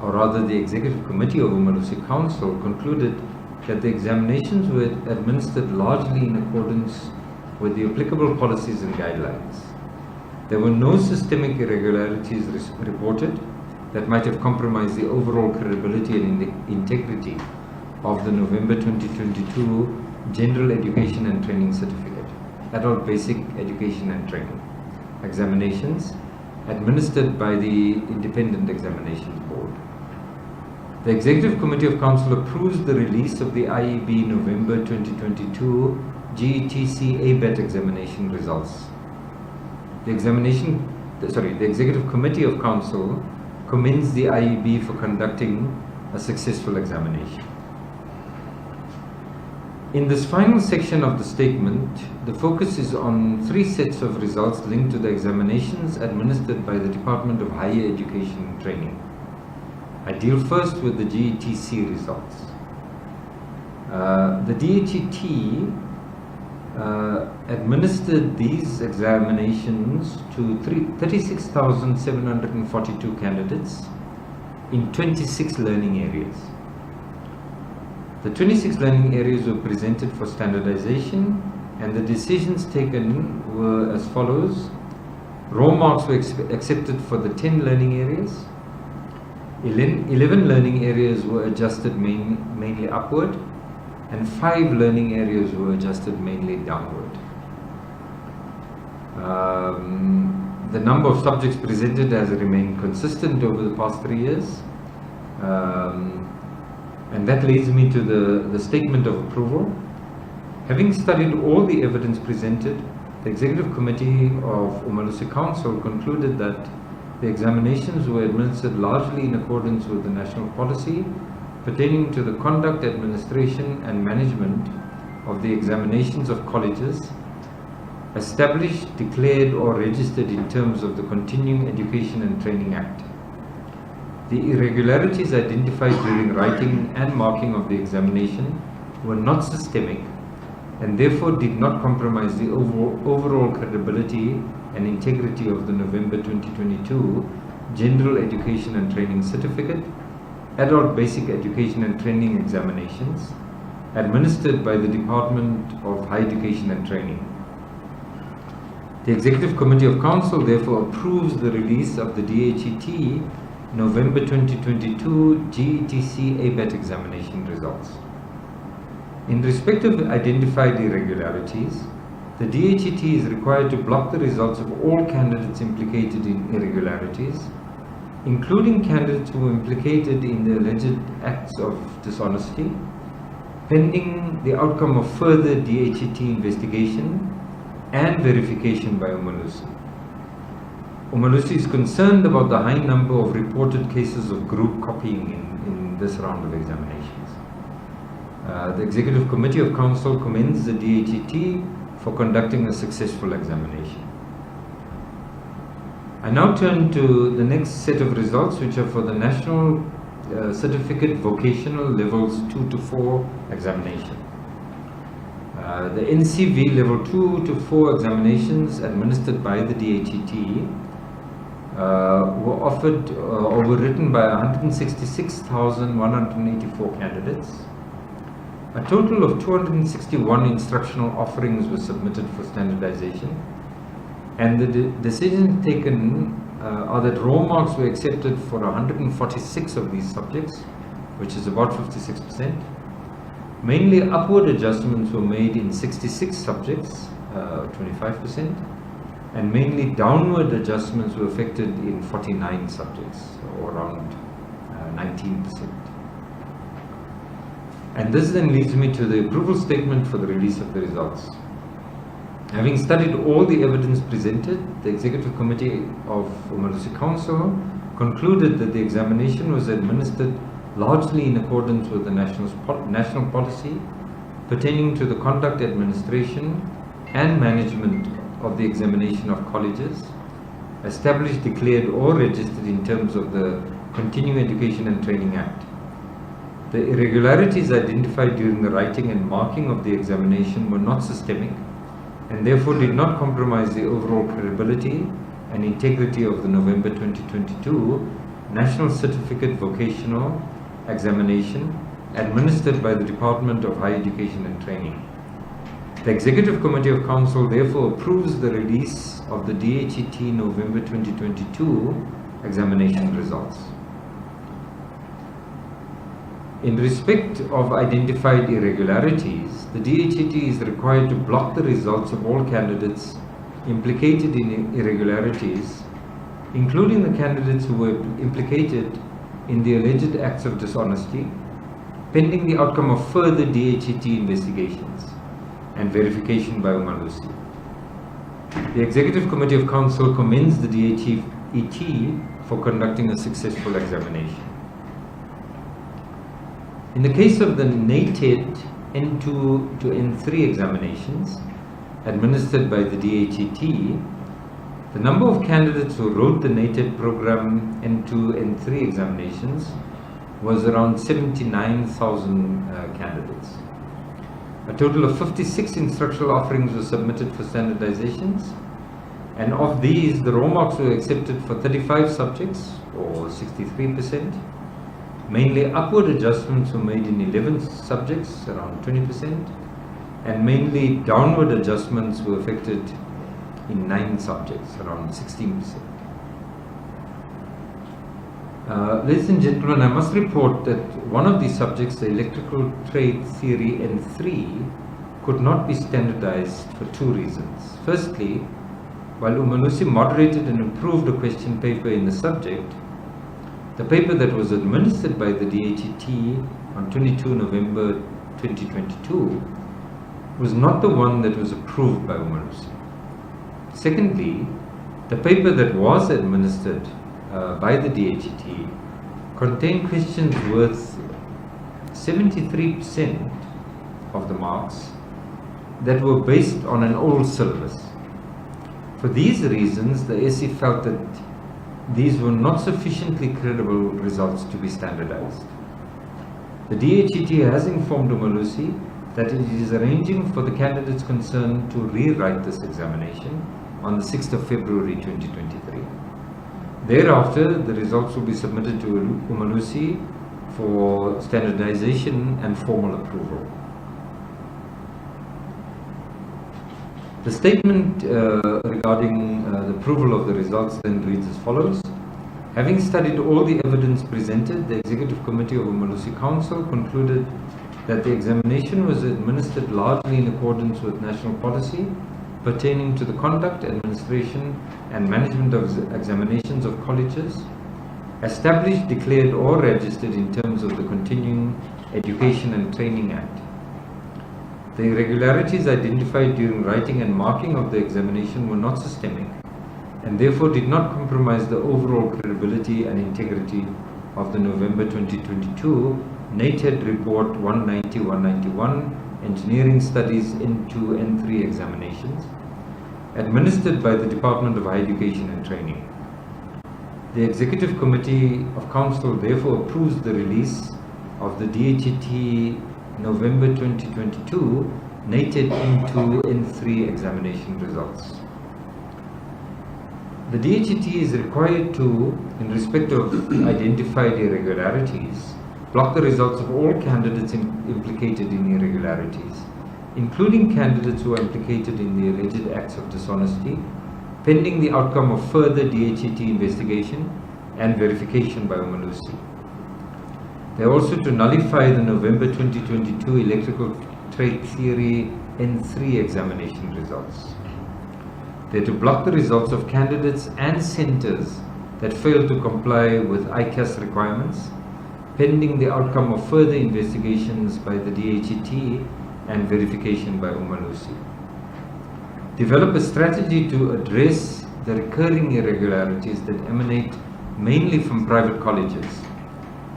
or rather the Executive Committee of Umalusi Council, concluded that the examinations were administered largely in accordance with the applicable policies and guidelines. There were no systemic irregularities reported that might have compromised the overall credibility and integrity of the November 2022 General Education and Training Certificate, Adult Basic Education and Training examinations administered by the Independent Examinations Board. The Executive Committee of Council approves the release of the IEB November 2022 GETC ABET examination results. The Executive Committee of Council commends the IEB for conducting a successful examination. In this final section of the statement, the focus is on 3 sets of results linked to the examinations administered by the Department of Higher Education and Training. I deal first with the GETC results. The DHET administered these examinations to 36,742 candidates in 26 learning areas. The 26 learning areas were presented for standardization, and the decisions taken were as follows. Raw marks were accepted for the 10 learning areas. 11 learning areas were adjusted mainly upward, and 5 learning areas were adjusted mainly downward. The number of subjects presented has remained consistent over the past 3 years. And that leads me to the statement of approval. Having studied all the evidence presented, the Executive Committee of Umalusi Council concluded that The examinations were administered largely in accordance with the national policy pertaining to the conduct, administration and management of the examinations of colleges, established, declared or registered in terms of the Continuing Education and Training Act. The irregularities identified during writing and marking of the examination were not systemic and therefore did not compromise the overall credibility and integrity of the November 2022 General Education and Training Certificate, Adult Basic Education and Training Examinations administered by the Department of Higher Education and Training. The Executive Committee of Council therefore approves the release of the DHET November 2022 GETC ABAT examination results. In respect of identified irregularities, the DHET is required to block the results of all candidates implicated in irregularities, including candidates who were implicated in the alleged acts of dishonesty, pending the outcome of further DHET investigation and verification by Umalusi. Umalusi is concerned about the high number of reported cases of group copying in this round of examinations. The Executive Committee of Council commends the DHET for conducting a successful examination. I now turn to the next set of results, which are for the National Certificate Vocational Levels 2 to 4 examination. The NCV Level 2 to 4 examinations administered by the DHET were offered or were written by 166,184 candidates. A total of 261 instructional offerings were submitted for standardization, and the decisions taken are that raw marks were accepted for 146 of these subjects, which is about 56%. Mainly upward adjustments were made in 66 subjects, 25%, and mainly downward adjustments were affected in 49 subjects, or around 19%. And this then leads me to the approval statement for the release of the results. Having studied all the evidence presented, the Executive Committee of Umalusi Council concluded that the examination was administered largely in accordance with the national policy pertaining to the conduct, administration and management of the examination of colleges, established, declared or registered in terms of the Continuing Education and Training Act. The irregularities identified during the writing and marking of the examination were not systemic and therefore did not compromise the overall credibility and integrity of the November 2022 National Certificate Vocational Examination administered by the Department of Higher Education and Training. The Executive Committee of Council therefore approves the release of the DHET November 2022 examination results. In respect of identified irregularities, the DHET is required to block the results of all candidates implicated in irregularities, including the candidates who were implicated in the alleged acts of dishonesty, pending the outcome of further DHET investigations and verification by Umalusi. The Executive Committee of Council commends the DHET for conducting a successful examination. In the case of the NATED N2 to N3 examinations administered by the DHET, the number of candidates who wrote the NATED program N2 N3 examinations was around 79,000 candidates. A total of 56 instructional offerings were submitted for standardizations, and of these the raw marks were accepted for 35 subjects, or 63%. Mainly upward adjustments were made in 11 subjects, around 20%, and mainly downward adjustments were affected in 9 subjects, around 16%. Ladies and gentlemen, I must report that one of these subjects, the Electrical Trade Theory N3, could not be standardized for 2 reasons. Firstly, while Umalusi moderated and improved a question paper in the subject, the paper that was administered by the DHET on 22 November 2022 was not the one that was approved by Umalusi. Secondly, the paper that was administered by the DHET contained questions worth 73% of the marks that were based on an old syllabus. For these reasons, the SC felt that these were not sufficiently credible results to be standardized. The DHET has informed Umalusi that it is arranging for the candidates concerned to rewrite this examination on the 6th of February 2023. Thereafter, the results will be submitted to Umalusi for standardization and formal approval. The statement regarding the approval of the results then reads as follows. Having studied all the evidence presented, the Executive Committee of Umalusi Council concluded that the examination was administered largely in accordance with national policy pertaining to the conduct, administration and management of examinations of colleges, established, declared or registered in terms of the Continuing Education and Training Act. The irregularities identified during writing and marking of the examination were not systemic and therefore did not compromise the overall credibility and integrity of the November 2022 NATED Report 190-191 Engineering Studies N2 N3 examinations administered by the Department of Higher Education and Training. The Executive Committee of Council therefore approves the release of the DHET November 2022 NATED N2 N3 examination results. The DHET is required to, in respect of identified irregularities, block the results of all candidates implicated in irregularities, including candidates who are implicated in the alleged acts of dishonesty, pending the outcome of further DHET investigation and verification by Umalusi. They are also to nullify the November 2022 Electrical Trade Theory N3 examination results. They are to block the results of candidates and centres that fail to comply with ICAS requirements, pending the outcome of further investigations by the DHET and verification by Umalusi. Develop a strategy to address the recurring irregularities that emanate mainly from private colleges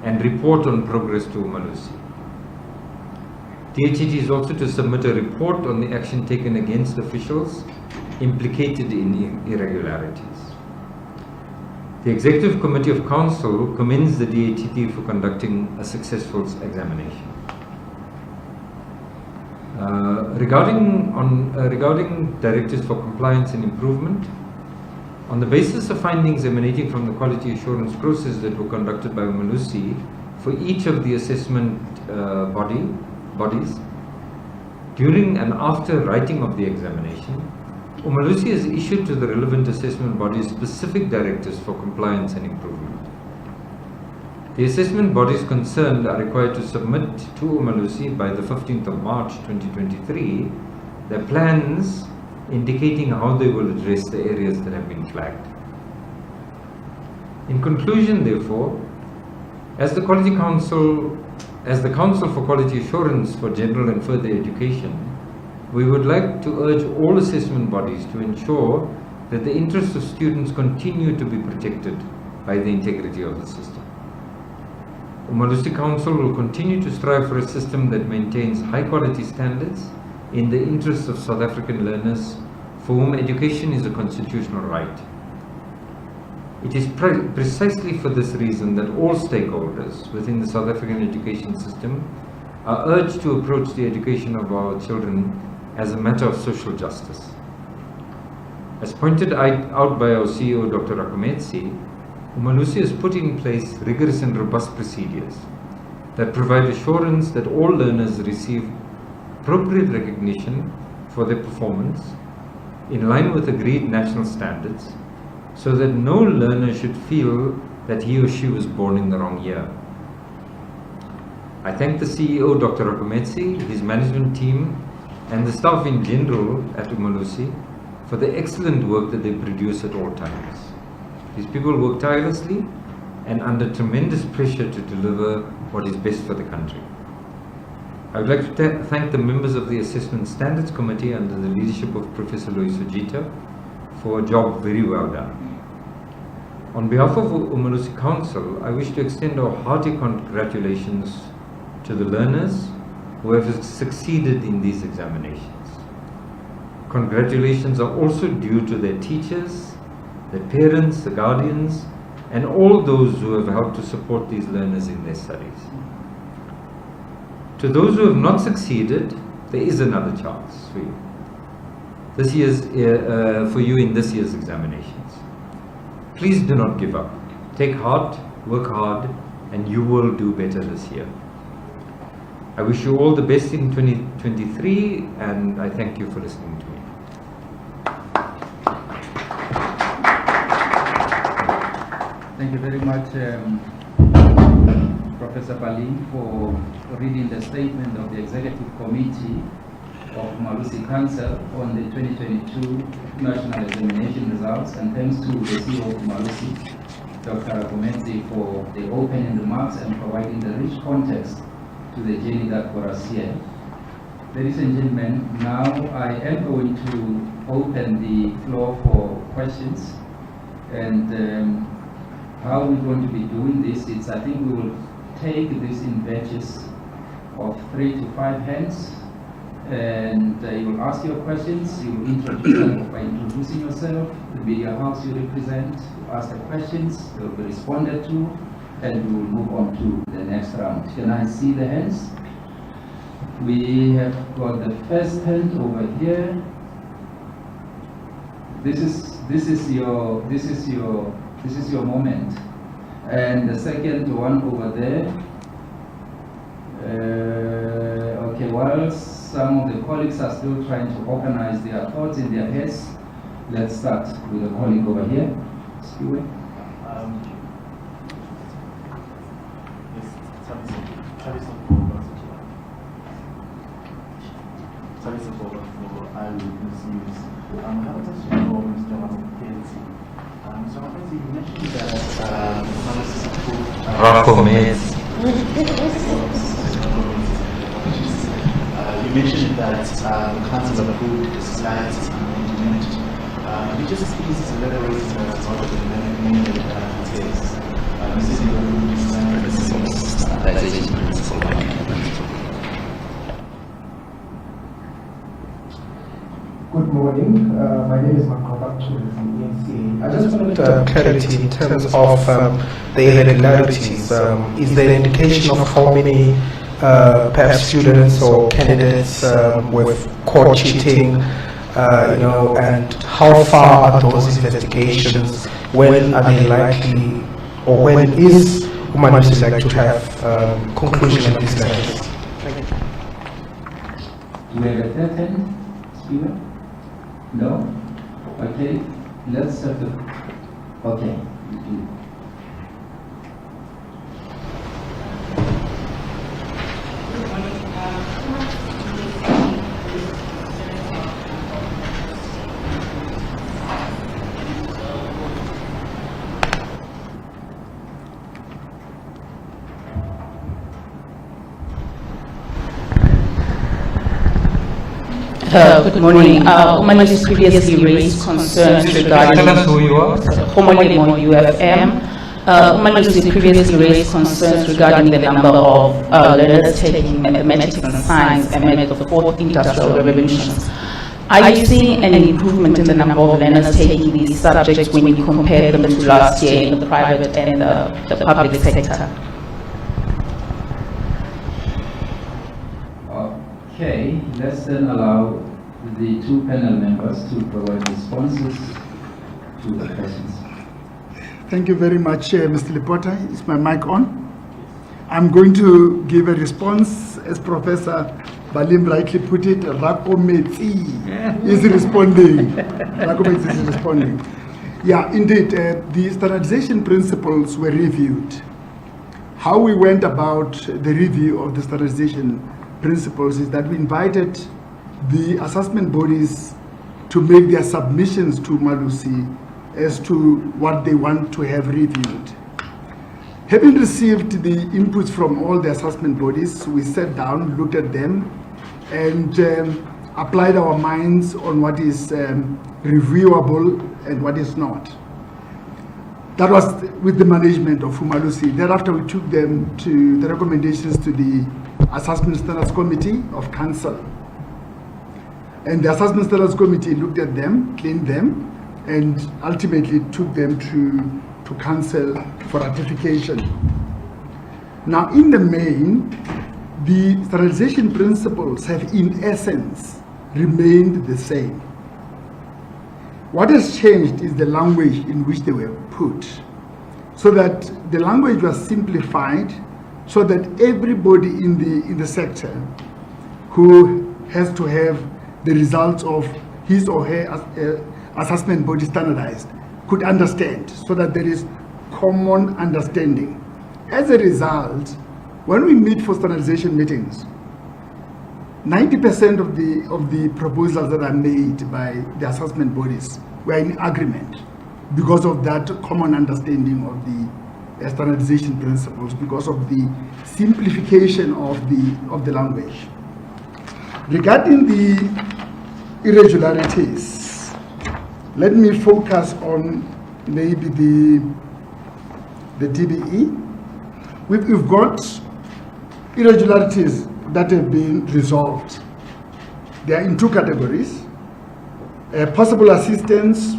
and report on progress to Umalusi. DHET is also to submit a report on the action taken against officials implicated in irregularities. The Executive Committee of Council commends the DHET for conducting a successful examination. Regarding directives for compliance and improvement, on the basis of findings emanating from the quality assurance process that were conducted by Umalusi for each of the assessment bodies, during and after writing of the examination, Umalusi has issued to the relevant assessment bodies specific directives for compliance and improvement. The assessment bodies concerned are required to submit to Umalusi by the 15th of March 2023 their plans indicating how they will address the areas that have been flagged. In conclusion, therefore, as the Council for Quality Assurance for General and Further Education, we would like to urge all assessment bodies to ensure that the interests of students continue to be protected by the integrity of the system. Umalusi Council will continue to strive for a system that maintains high quality standards in the interests of South African learners for whom education is a constitutional right. It is precisely for this reason that all stakeholders within the South African education system are urged to approach the education of our children as a matter of social justice. As pointed out by our CEO, Dr. Rakometsi, Umalusi has put in place rigorous and robust procedures that provide assurance that all learners receive appropriate recognition for their performance in line with agreed national standards, so that no learner should feel that he or she was born in the wrong year. I thank the CEO, Dr. Rakometsi, his management team, and the staff in general at Umalusi for the excellent work that they produce at all times. These people work tirelessly and under tremendous pressure to deliver what is best for the country. I would like to thank the members of the Assessment Standards Committee under the leadership of Professor Lois Ojita for a job very well done. On behalf of Umalusi Council, I wish to extend our hearty congratulations to the learners who have succeeded in these examinations. Congratulations are also due to their teachers, their parents, the guardians, and all those who have helped to support these learners in their studies. To those who have not succeeded, there is another chance for you. This year's for you in this year's examinations. Please do not give up. Take heart, work hard, and you will do better this year. I wish you all the best in 2023, and I thank you for listening to me.
Thank you very much, Professor Balim, for reading the statement of the Executive Committee of Umalusi Council on the 2022 National Examination results, and thanks to the CEO of Umalusi, Dr. Rakometsi, for the opening remarks and providing the rich context to the journey that brought us here. Ladies and gentlemen, now I am going to open the floor for questions, and how we're going to be doing this is, I think we will take this in batches of 3 to 5 hands, and you will ask your questions. You will introduce them by introducing yourself, the media house you represent, you ask the questions, they will be responded to, and we will move on to the next round. Can I see the hands? We have got the first hand over here. This is your moment. And the second one over there. Okay, while some of the colleagues are still trying to organize their thoughts in their heads, let's start with the colleague over here. Stuart.
You mentioned that the council approved the slides implemented. Could you just please elaborate on what the main entails?
Good morning. My name is Makoba from ENC. I just wanted clarity in terms of the irregularities. Is there an indication of how many perhaps students or candidates with caught cheating, and how far are those investigations? When are they likely, or when is Umalusi like to have conclusion on these matters? Thank you.
Do we have a third hand, Stephen? No? Okay, let's have the... Okay.
Good morning. Umalusi previously raised concerns regarding
Tell us who you are.
Homonym on UFM. Umalusi previously raised concerns regarding the number of learners taking mathematics and science amid the fourth industrial revolution. Are you seeing any improvement in the number of learners taking these subjects when you compare them to last year in the private and the public sector?
Okay, let's then allow the two panel members to provide responses to the questions.
Thank you very much, Mr. Lipota. Is my mic on? I'm going to give a response, as Professor Balim rightly put it. Rakometsi is responding. Rakometsi is responding. Yeah, indeed, the standardization principles were reviewed. How we went about the review of the standardization principles is that we invited the assessment bodies to make their submissions to Umalusi as to what they want to have reviewed. Having received the inputs from all the assessment bodies, we sat down, looked at them, and applied our minds on what is reviewable and what is not. That was with the management of Umalusi. Thereafter, we took them to the recommendations to the Assessment Standards Committee of Council. And the Assessment Standards Committee looked at them, cleaned them, and ultimately took them to Council for ratification. Now, in the main, the standardization principles have, in essence, remained the same. What has changed is the language in which they were put, so that the language was simplified, so that everybody in the sector who has to have the results of his or her assessment body standardized could understand, so that there is common understanding. As a result, when we meet for standardization meetings, 90% of the proposals that are made by the assessment bodies were in agreement because of that common understanding of the standardization principles, because of the simplification of the language. Regarding the irregularities, let me focus on maybe the DBE. We've got irregularities that have been resolved. They are in two categories. Possible assistance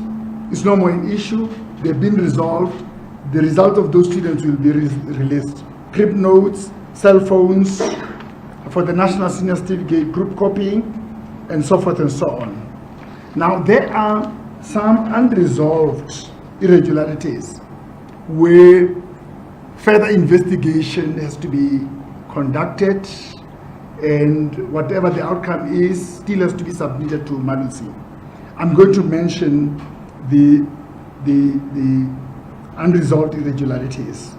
is no more an issue. They've been resolved. The result of those students will be released. Crib notes, cell phones for the National Senior Certificate, group copying, and so forth and so on. Now, there are some unresolved irregularities where further investigation has to be conducted, and whatever the outcome is still has to be submitted to Umalusi. I'm going to mention the unresolved irregularities.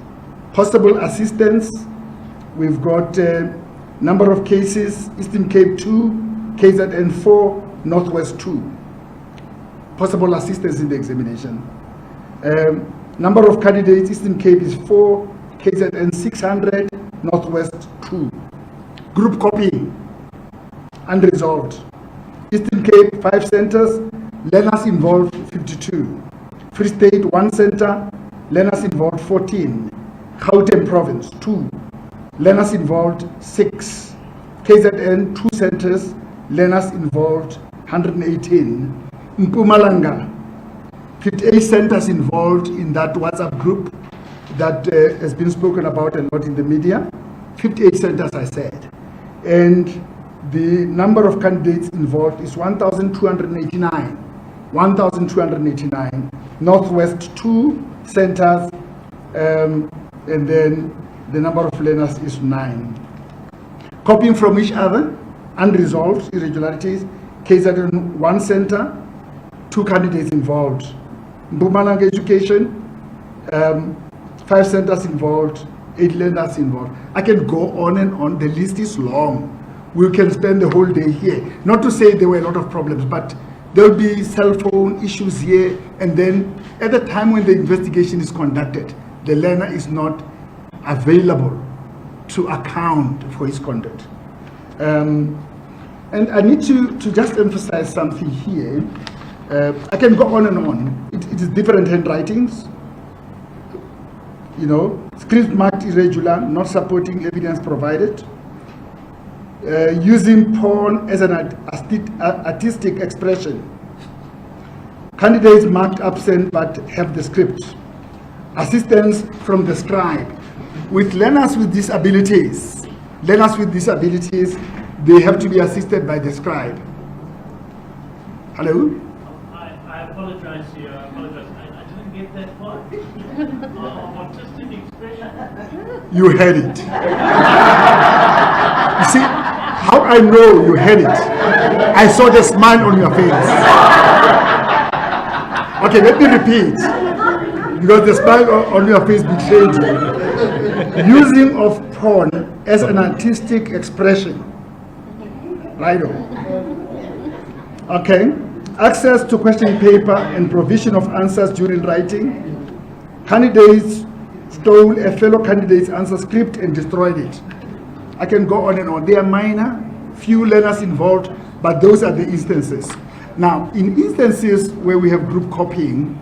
Possible assistance, we've got a number of cases: Eastern Cape 2, KZN 4, Northwest 2. Possible assistance in the examination. Number of candidates: Eastern Cape is 4, KZN 600, Northwest 2. Group copying, unresolved. Eastern Cape 5 centers, learners involved 52. Free State 1 center, learners involved 14. Gauteng Province 2, learners involved 6. KZN 2 centers, learners involved 118. Mpumalanga, 58 centers involved in that WhatsApp group that has been spoken about a lot in the media. 58 centers, I said. And the number of candidates involved is 1,289. 1,289. Northwest 2 centers, and then the number of learners is 9. Copying from each other, unresolved irregularities. KZN 1 center, 2 candidates involved. Mpumalanga Education, 5 centers involved, 8 learners involved. I can go on and on. The list is long. We can spend the whole day here. Not to say there were a lot of problems, but there'll be cell phone issues here, and then at the time when the investigation is conducted, the learner is not available to account for his conduct. And I need to just emphasize something here. I can go on and on. It is different handwritings. You know, script marked irregular, not supporting evidence provided. Using porn as an artistic expression. Candidates marked absent but have the script. Assistance from the scribe. With learners with disabilities, they have to be assisted by the scribe. Hello?
I apologize here. I didn't get that far. Artistic expression. You
heard it. You see, how I know you heard it? I saw the smile on your face. Okay, let me repeat, because the smile on your face betrayed you. Using of porn as an artistic expression. Right on. Okay. Access to question paper and provision of answers during writing. Candidates stole a fellow candidate's answer script and destroyed it. I can go on and on. They are minor, few learners involved, but those are the instances. Now, in instances where we have group copying,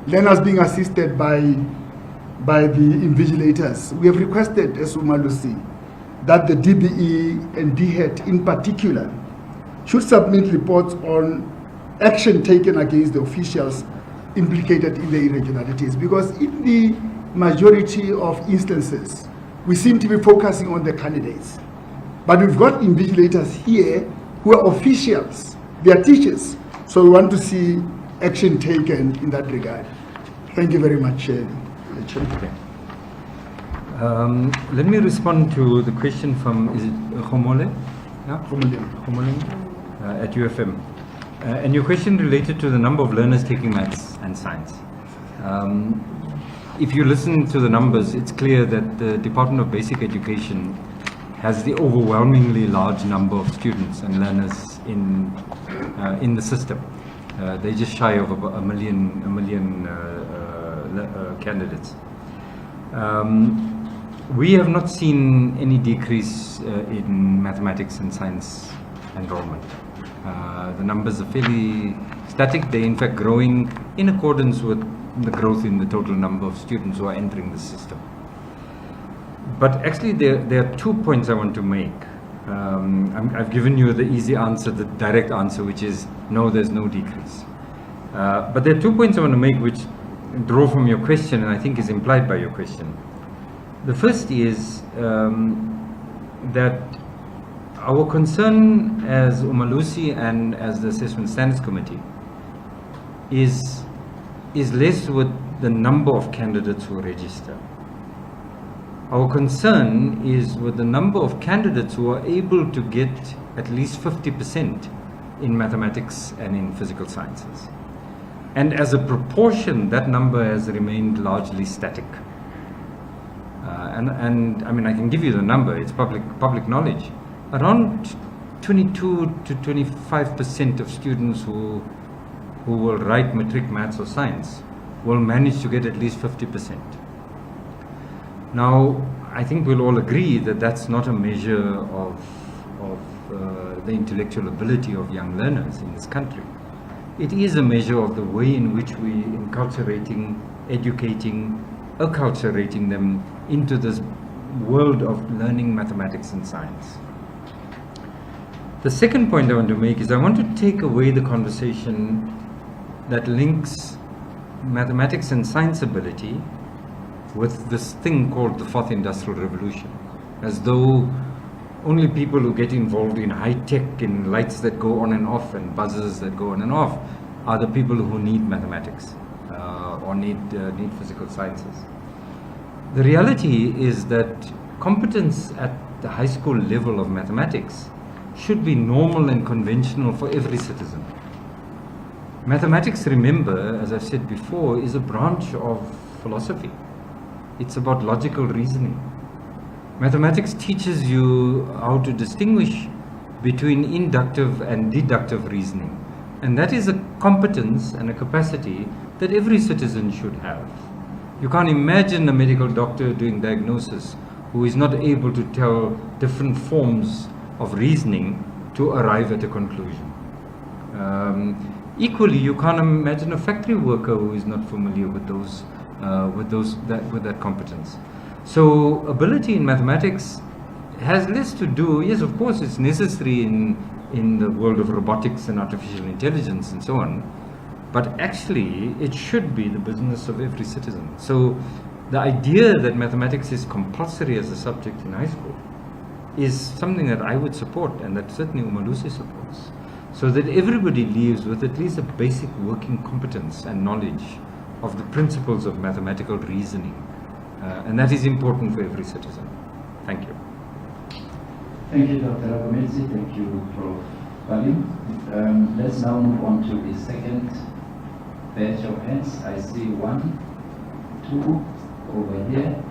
learners being assisted by the invigilators. We have requested, as Umalusi, that the DBE and DHET in particular should submit reports on action taken against the officials implicated in the irregularities, because in the majority of instances, we seem to be focusing on the candidates. But we've got invigilators here who are officials, they are teachers. So we want to see action taken in that regard. Thank you very much, Chair.
Okay. Let me respond to the question from, is it Khomole? Yeah? Khomole at UFM. And your question related to the number of learners taking maths and science. If you listen to the numbers, it's clear that the Department of Basic Education has the overwhelmingly large number of students and learners in the system. They're just shy of about a million candidates. We have not seen any decrease in mathematics and science enrollment. The numbers are fairly static. They're in fact growing in accordance with the growth in the total number of students who are entering the system. But actually there are 2 points I want to make. I've given you the easy answer, the direct answer, which is no, there's no decrease. But there are 2 points I want to make which draw from your question and I think is implied by your question. The first is that our concern as Umalusi and as the Assessment Standards Committee is less with the number of candidates who register. Our concern is with the number of candidates who are able to get at least 50% in mathematics and in physical sciences. And as a proportion, that number has remained largely static. And I mean, I can give you the number, it's public knowledge. Around 22 to 25% of students who will write matric maths or science will manage to get at least 50%. Now, I think we'll all agree that that's not a measure of the intellectual ability of young learners in this country. It is a measure of the way in which we enculturating, educating, acculturating them into this world of learning mathematics and science. The second point I want to make is I want to take away the conversation that links mathematics and science ability with this thing called the fourth industrial revolution, as though only people who get involved in high tech and lights that go on and off and buzzers that go on and off are the people who need mathematics or need physical sciences. The reality is that competence at the high school level of mathematics should be normal and conventional for every citizen. Mathematics, remember, as I've said before, is a branch of philosophy. It's about logical reasoning. Mathematics teaches you how to distinguish between inductive and deductive reasoning. And that is a competence and a capacity that every citizen should have. You can't imagine a medical doctor doing diagnosis who is not able to tell different forms of reasoning to arrive at a conclusion. Equally, you can't imagine a factory worker who is not familiar with that competence. So ability in mathematics has less to do, yes, of course it's necessary in the world of robotics and artificial intelligence and so on, but actually it should be the business of every citizen. So the idea that mathematics is compulsory as a subject in high school is something that I would support, and that certainly Umalusi supports, so that everybody leaves with at least a basic working competence and knowledge of the principles of mathematical reasoning. And that is important for every citizen. Thank you.
Thank you, Dr. Rakomedzi. Thank you, Prof. Balim. Let's now move on to the second batch of hands. I see 1, 2 over here.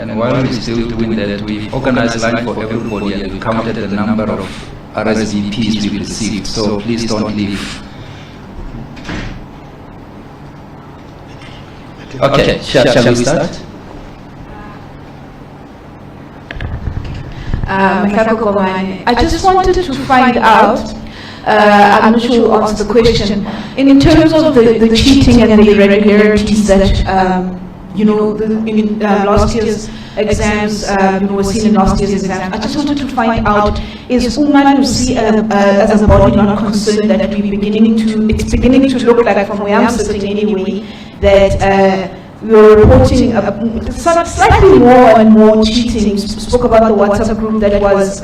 And while we're still doing that, we've organized line for everybody and we counted the number of RSVPs we received. So please don't leave. Okay, shall we start?
I just wanted to find out, I'm not sure who answered the question, in terms of the cheating and the irregularities that, in last year's exams, was seen in last year's exams. I just wanted to find out, is Umalusi as a body not concerned that it's beginning to look like, from where I'm sitting anyway, that we're reporting slightly more and more cheating. Spoke about the WhatsApp group that was,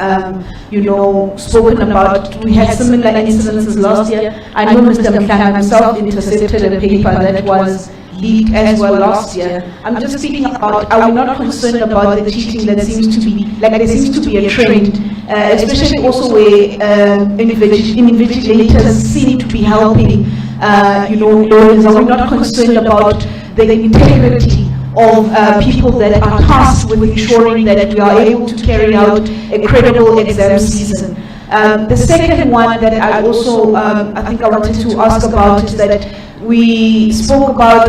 spoken about. We had similar incidences last year. I know Mr. Mhlanga himself intercepted a paper that was leaked as well last year. I'm just speaking about, are we not concerned about the cheating that seems to be, there seems to be a trend, especially also where invigilators seem to be helping, learners. Are we not concerned about the integrity of people that are tasked with ensuring that we are able to carry out a credible exam season? The second one that I also, I think I wanted to ask about is that we spoke about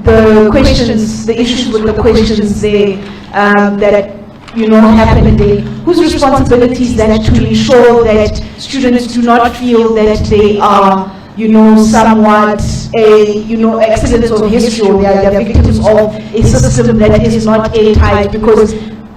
the questions, the issues with the questions there that happened there. Whose responsibility is that to ensure that students do not feel that they are somewhat accidents of history, or they are victims of a system that is not airtight, because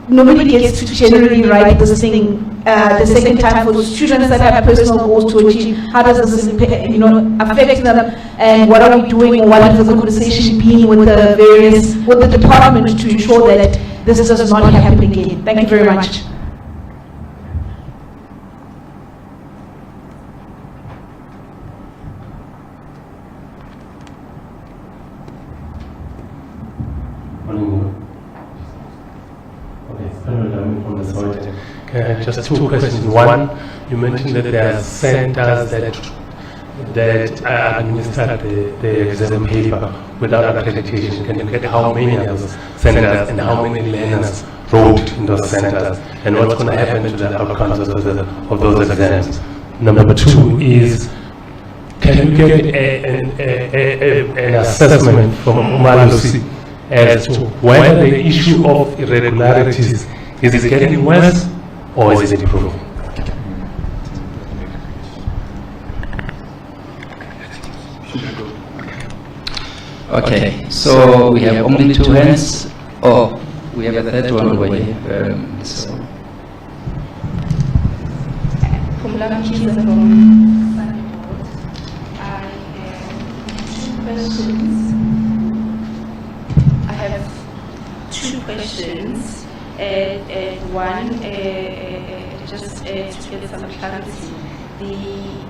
nobody gets to generally write this thing the second time. For the students that have personal goals to achieve, how does this affect them, and what are we doing, or what has the conversation been with the department to ensure that this does not happen again? Thank you very much.
Just two questions. One, you mentioned that there are centers that administer the exam paper without accreditation. Can you get how many of those centers and how many learners wrote in those centers, and what's going to happen to the outcomes of those exams? Number two is, can you get an assessment from Umalusi as to whether the issue of irregularities is it getting worse or is it improving?
Okay, so we have only two hands. Oh, we have a third one over here.
I have two questions. One, just to get some clarity, the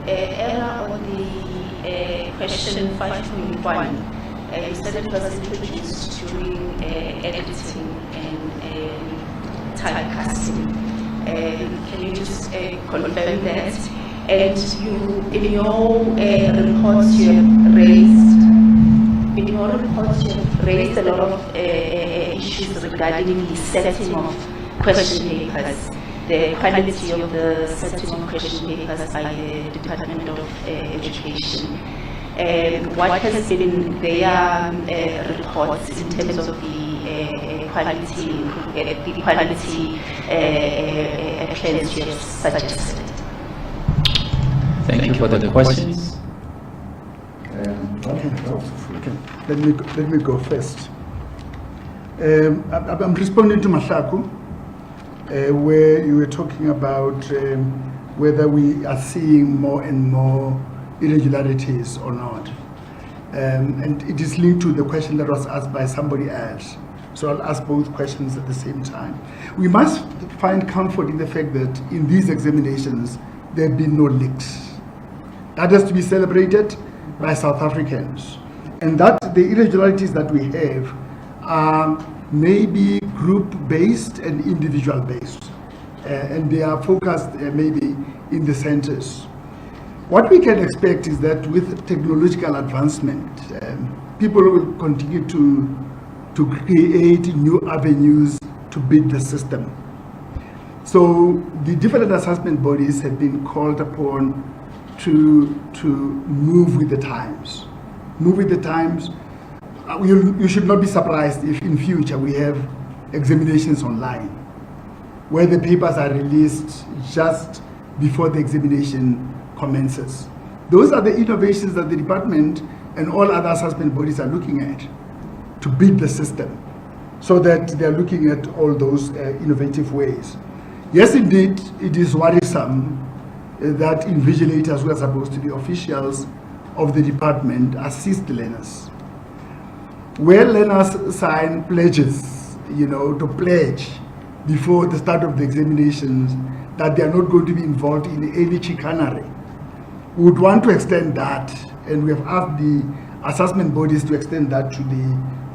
error on the question 5.1, you said it was introduced during editing and typecasting. Can you just confirm that? And in your reports you have raised a lot of issues regarding the setting of question papers, the quality of the setting of question papers by the Department of Education. What has been their reports in terms of the quality plans you have suggested?
Thank you for the questions.
Okay. Let me go first. I'm responding to Mahlaku, where you were talking about whether we are seeing more and more irregularities or not. And it is linked to the question that was asked by somebody else. So I'll ask both questions at the same time. We must find comfort in the fact that in these examinations, there have been no leaks. That has to be celebrated by South Africans. And that the irregularities that we have are maybe group-based and individual-based. And they are focused maybe in the centers. What we can expect is that with technological advancement, people will continue to to create new avenues to beat the system. So the different assessment bodies have been called upon to move with the times. Move with the times. You should not be surprised if in future we have examinations online, where the papers are released just before the examination commences. Those are the innovations that the department and all other assessment bodies are looking at to beat the system, so that they are looking at all those innovative ways. Yes, indeed, it is worrisome that invigilators, who are supposed to be officials of the department, assist learners. Where learners sign pledges, to pledge before the start of the examinations that they are not going to be involved in any chicanery. We would want to extend that, and we have asked the assessment bodies to extend that to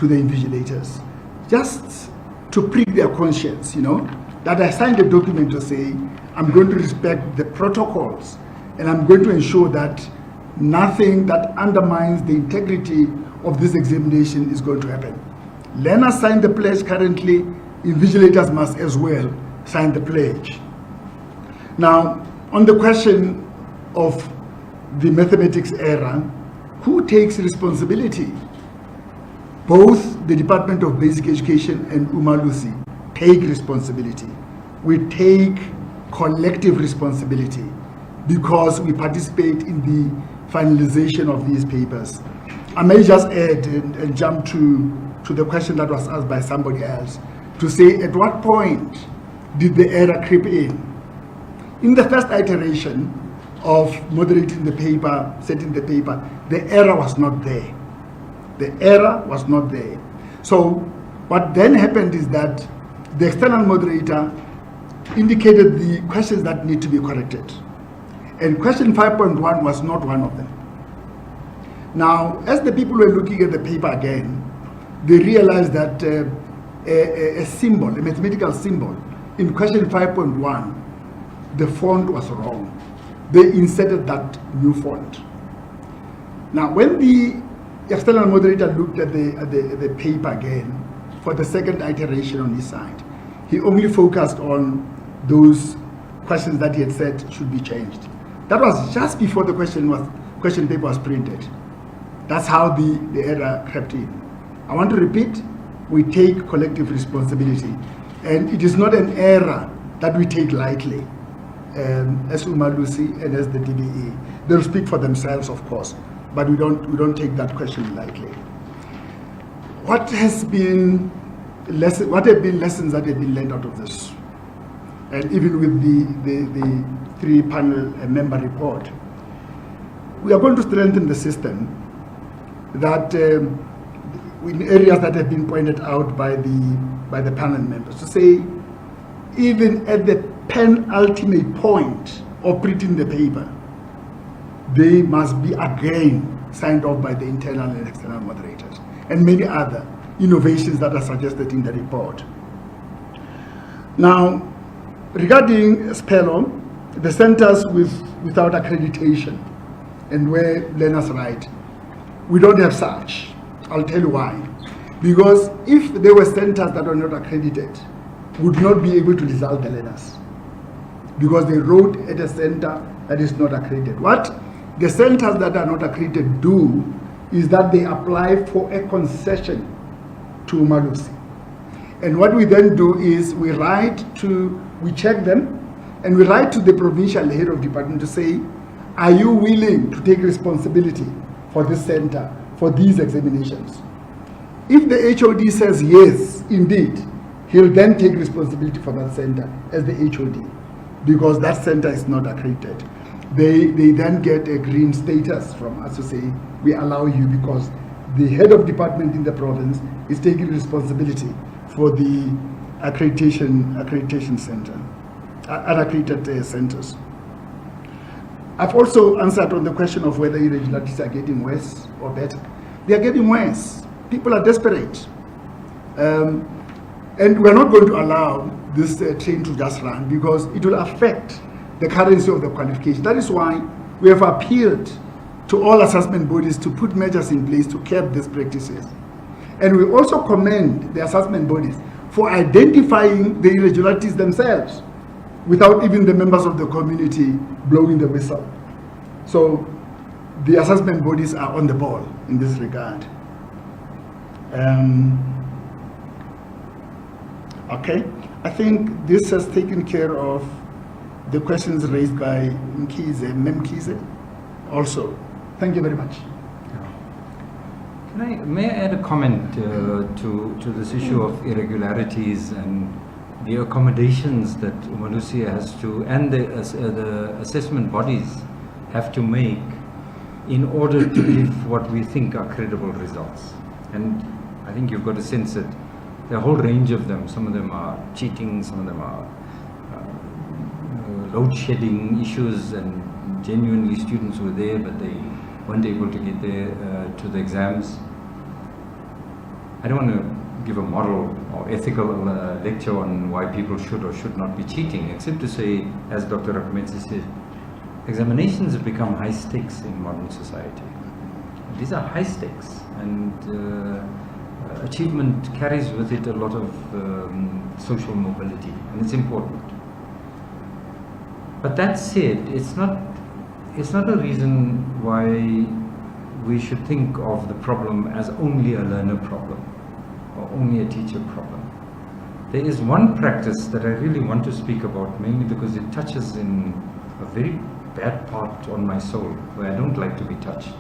the invigilators, just to prick their conscience, that I signed a document to say I'm going to respect the protocols, and I'm going to ensure that nothing that undermines the integrity of this examination is going to happen. Learners sign the pledge currently, invigilators must as well sign the pledge. Now, on the question of the mathematics error, who takes responsibility? Both the Department of Basic Education and Umalusi take responsibility. We take collective responsibility because we participate in the finalization of these papers. I may just add and jump to the question that was asked by somebody else, to say at what point did the error creep in? In the first iteration of moderating the paper, setting the paper, the error was not there. The error was not there. So what then happened is that the external moderator indicated the questions that need to be corrected. And question 5.1 was not one of them. Now, as the people were looking at the paper again, they realized that a symbol, a mathematical symbol, in question 5.1, the font was wrong. They inserted that new font. Now, when the external moderator looked at the paper again for the second iteration on his side, he only focused on those questions that he had said should be changed. That was just before the question paper was printed. That's how the error crept in. I want to repeat, we take collective responsibility, and it is not an error that we take lightly. As Umalusi and as the DBE, they'll speak for themselves, of course, but we don't take that question lightly. What have been lessons that have been learned out of this? And even with the three-panel member report, we are going to strengthen the system that in areas that have been pointed out by the panel members, to say even at the penultimate point of printing the paper, they must be again signed off by the internal and external moderators, and many other innovations that are suggested in the report. Now, regarding SPELO, the centers without accreditation and where learners write, we don't have such. I'll tell you why. Because if there were centers that are not accredited, would not be able to result the learners, because they wrote at a center that is not accredited. What the centers that are not accredited do is that they apply for a concession to Umalusi. And what we then do is we check them, and we write to the provincial head of department to say, are you willing to take responsibility for this center, for these examinations? If the HOD says yes, indeed, he'll then take responsibility for that center as the HOD, because that center is not accredited. They then get a green status from us to say, we allow you, because the head of department in the province is taking responsibility for the accreditation center, unaccredited centers. I've also answered on the question of whether irregularities are getting worse or better. They are getting worse. People are desperate. And we're not going to allow this train to just run, because it will affect the currency of the qualification. That is why we have appealed to all assessment bodies to put measures in place to curb these practices. And we also commend the assessment bodies for identifying the irregularities themselves without even the members of the community blowing the whistle. So the assessment bodies are on the ball in this regard. Okay, I think this has taken care of the questions raised by Mem Kize also. Thank you very much.
May I add a comment to this issue of irregularities and the accommodations that Umalusi has to, and the assessment bodies have to make in order to give what we think are credible results. And I think you've got a sense that there are a whole range of them. Some of them are cheating, some of them are load shedding issues, and genuinely students were there but they weren't able to get there to the exams. I don't want to give a moral or ethical lecture on why people should or should not be cheating, except to say, as Dr. Rakometsi said, examinations have become high stakes in modern society. These are high stakes, and achievement carries with it a lot of social mobility, and it's important. But that said, it's not a reason why we should think of the problem as only a learner problem or only a teacher problem. There is one practice that I really want to speak about, mainly because it touches in a very bad part on my soul where I don't like to be touched.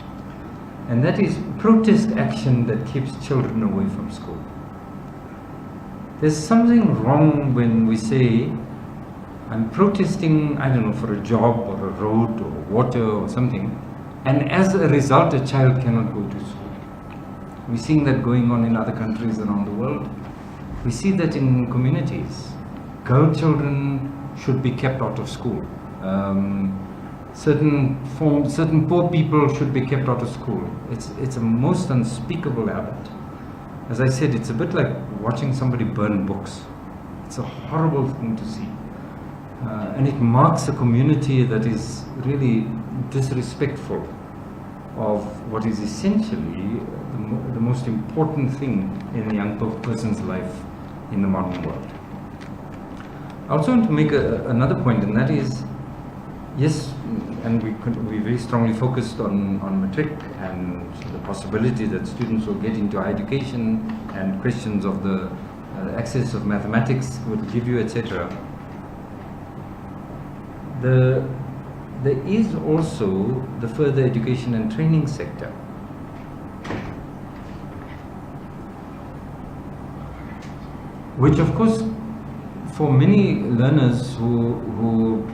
And that is protest action that keeps children away from school. There's something wrong when we say, I'm protesting, I don't know, for a job or a road or water or something, and as a result a child cannot go to school. We're seeing that going on in other countries around the world. We see that in communities. Girl children should be kept out of school. Certain poor people should be kept out of school. It's a most unspeakable habit. As I said, it's a bit like watching somebody burn books. It's a horrible thing to see. And it marks a community that is really disrespectful of what is essentially the most important thing in a young person's life in the modern world. I also want to make another point, and that is, yes, and we very strongly focused on matric and the possibility that students will get into higher education and questions of the access of mathematics would give you, etc. There is also the further education and training sector. Which of course, for many learners who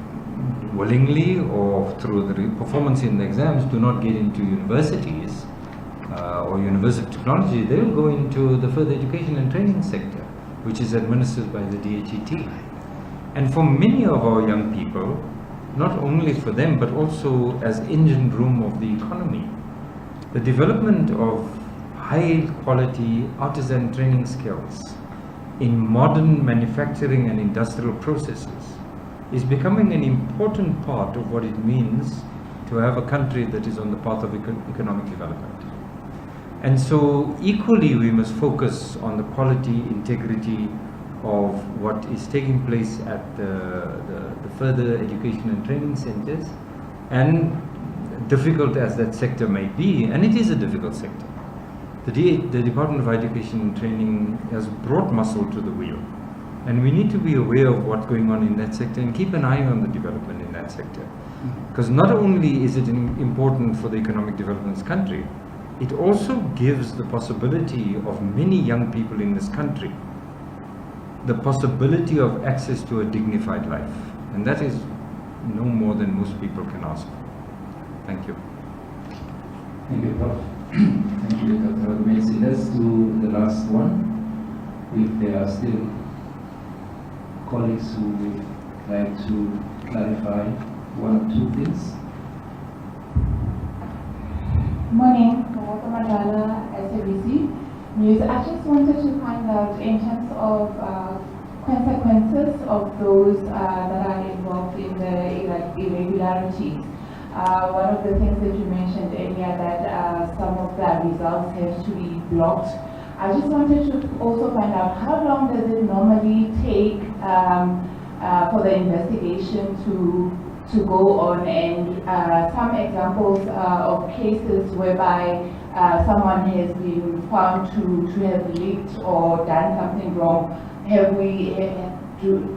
willingly or through the performance in the exams do not get into universities or university of technology, they will go into the further education and training sector, which is administered by the DHET. And for many of our young people, not only for them, but also as engine room of the economy, the development of high quality artisan training skills in modern manufacturing and industrial processes is becoming an important part of what it means to have a country that is on the path of economic development. And so equally we must focus on the quality, integrity of what is taking place at the further education and training centers, and difficult as that sector may be, and it is a difficult sector. The Department of Education and Training has brought muscle to the wheel, and we need to be aware of what's going on in that sector and keep an eye on the development in that sector. Because not only is it important for the economic development of this country, it also gives the possibility of many young people in this country the possibility of access to a dignified life, and that is no more than most people can ask for. Thank you.
Thank you, Prof. Thank you, Dr. Rakometsi. Let's do the last one. If there are still colleagues who would like to clarify one or two things.
Morning, Kawaka Mandala, SABC News. I just wanted to find out in terms of consequences of those that are involved in the irregularities. One of the things that you mentioned earlier, that some of the results have to be blocked. I just wanted to also find out how long does it normally take for the investigation to go on, and some examples of cases whereby someone has been found to have leaked or done something wrong.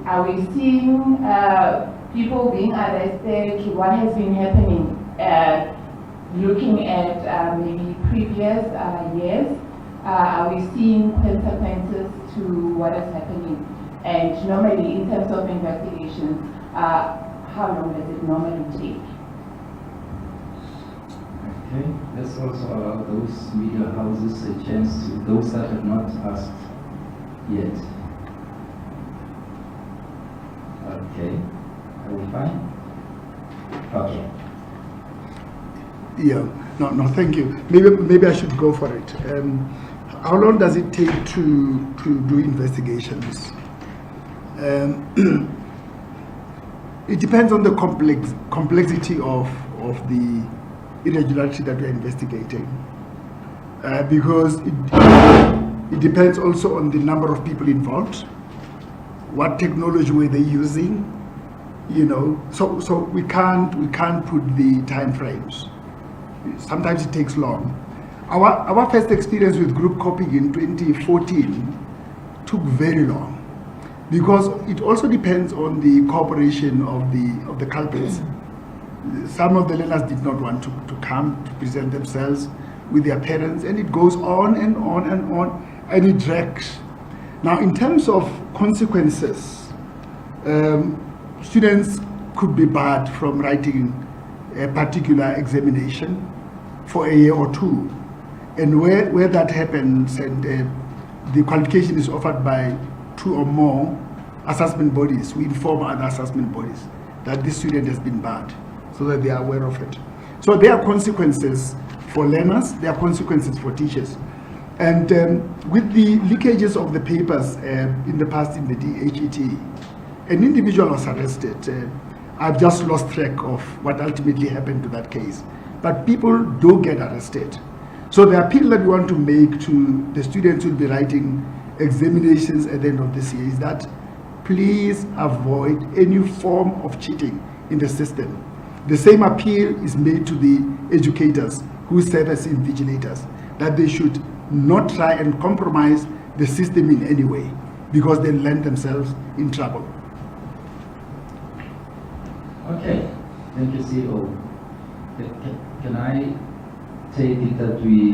Are we seeing people being arrested? What has been happening? Looking at maybe previous years, are we seeing consequences to what is happening? And normally, in terms of investigations, how long does it normally take?
Okay, let's also allow those media houses a chance to, those that have not asked yet. Okay, are we fine? Okay.
Yeah, no, thank you. Maybe I should go for it. How long does it take to do investigations? It depends on the complexity of the irregularity that we are investigating, because it depends also on the number of people involved, what technology were they using, so we can't put the time frames. Sometimes it takes long. Our first experience with group copying in 2014 took very long, because it also depends on the cooperation of the culprits. Some of the learners did not want to come to present themselves with their parents, and it goes on and on and on, and it drags. Now, in terms of consequences, students could be barred from writing a particular examination for a year or two. And where that happens, and the qualification is offered by 2 or more assessment bodies, we inform other assessment bodies that this student has been barred, so that they are aware of it. So there are consequences for learners, there are consequences for teachers. And with the leakages of the papers in the past in the DHET, an individual was arrested. I've just lost track of what ultimately happened to that case. But people do get arrested. So the appeal that we want to make to the students who will be writing examinations at the end of this year is that please avoid any form of cheating in the system. The same appeal is made to the educators who serve as invigilators, that they should not try and compromise the system in any way, because they land themselves in trouble.
Okay, thank you, CEO. Can I take it that we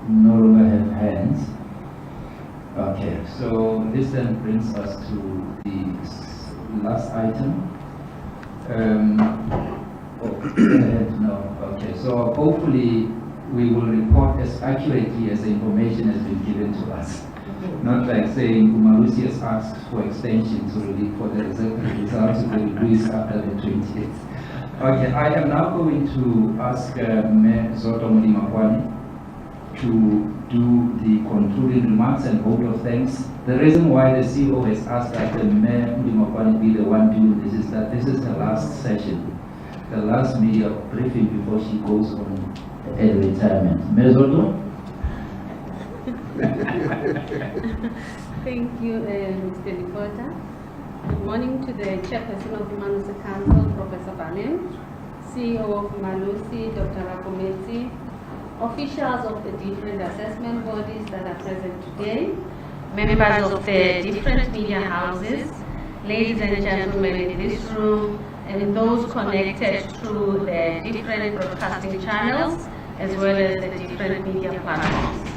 no longer have hands? Okay, so this then brings us to the last item. No, okay, so hopefully we will report as accurately as the information has been given to us. Not like saying Umalusi has asked for extension to release for the results of the release after the 20th. Okay, I am now going to ask Mayor Zoto Mudimakwani to do the concluding remarks and vote of thanks. The reason why the CEO has asked that the Mayor Mudimakwani be the one doing this is that this is the last session, the last media briefing before she goes on early retirement. Mayor Zoto?
Thank you, Mr. Reporter. Good morning to the Chairperson of the Umalusi Council, Professor Banem, CEO of Umalusi, Dr. Rakomezi, officials of the different assessment bodies that are present today, members of the different media houses, ladies and gentlemen in this room, and those connected through the different broadcasting channels, as well as the different media platforms.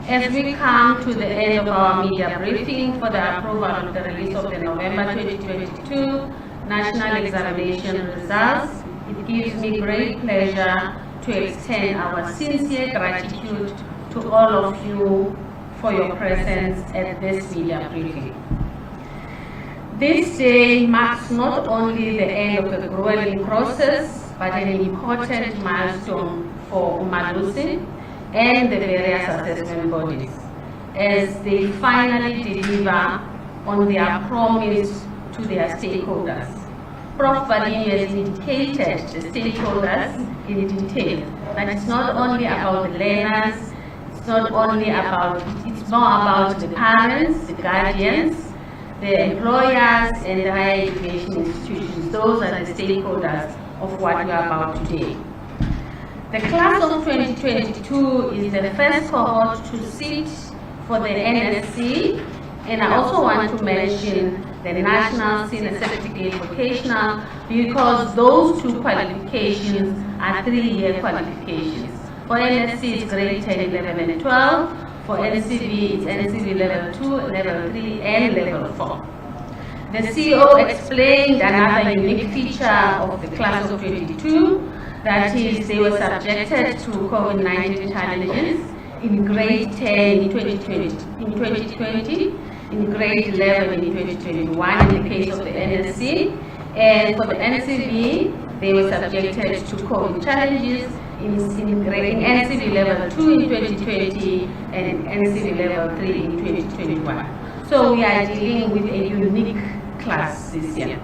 As we come to the end of our media briefing for the approval of the release of the November 2022 National Examination results, it gives me great pleasure to extend our sincere gratitude to all of you for your presence at this media briefing. This day marks not only the end of the grueling process, but an important milestone for Umalusi and the various assessment bodies, as they finally deliver on their promise to their stakeholders. Prof. Vadim has indicated the stakeholders in detail that it's not only about the learners, it's It's not only about, it's more about the parents, the guardians, the employers, and the higher education institutions. Those are the stakeholders of what we are about today. The class of 2022 is the first cohort to sit for the NSC, and I also want to mention the National Senior Certificate Vocational, because those two qualifications are 3-year qualifications. For NSC, it's grade 10, 11, and 12. For NCV, it's NCV level 2, level 3, and level 4. The CEO explained another unique feature of the class of 22, that is, they were subjected to COVID-19 challenges in grade 10 in 2020, in grade 11 in 2021 in the case of the NSC, and for the NCV, they were subjected to COVID challenges in NCV level 2 in 2020 and NCV level 3 in 2021. So we are dealing with a unique class this year.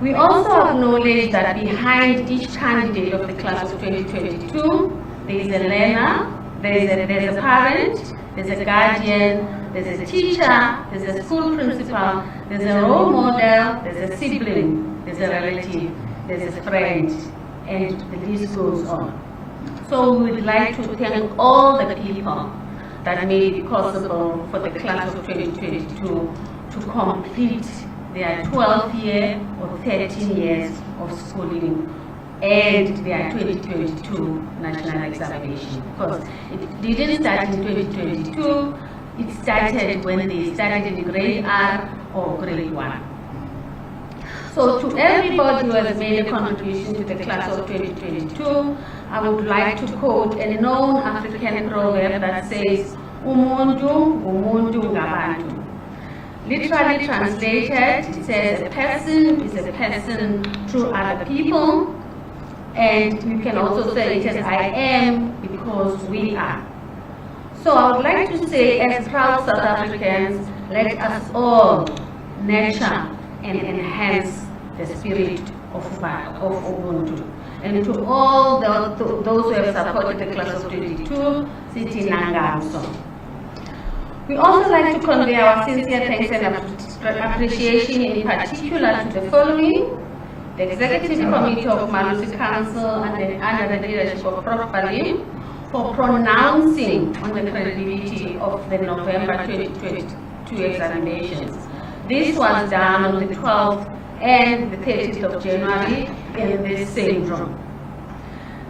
We also acknowledge that behind each candidate of the class of 2022, there is a learner, there is a parent, there's a guardian, there's a teacher, there's a school principal, there's a role model, there's a sibling, there's a relative, there's a friend, and the list goes on. So we would like to thank all the people that made it possible for the class of 2022 to complete their 12th year or 13 years of schooling and their 2022 national examination. Because it didn't start in 2022, it started when they started in grade R or grade 1. So to everybody who has made a contribution to the class of 2022, I would like to quote a known African proverb that says, Umuntu, umuntu ngabantu. Literally translated, it says a person is a person through other people, and you can also say it as I am because we are. So I would like to say, as proud South Africans, let us all nurture and enhance the spirit of Ubuntu. And to all those who have supported the class of 22, Siti Nangamso. We also like to convey our sincere thanks and appreciation in particular to the following: the Executive Committee of Umalusi Council under the leadership of Prof. Balim for pronouncing on the credibility of the November 2022 examinations. This was done on the 12th and the 30th of January in this same room.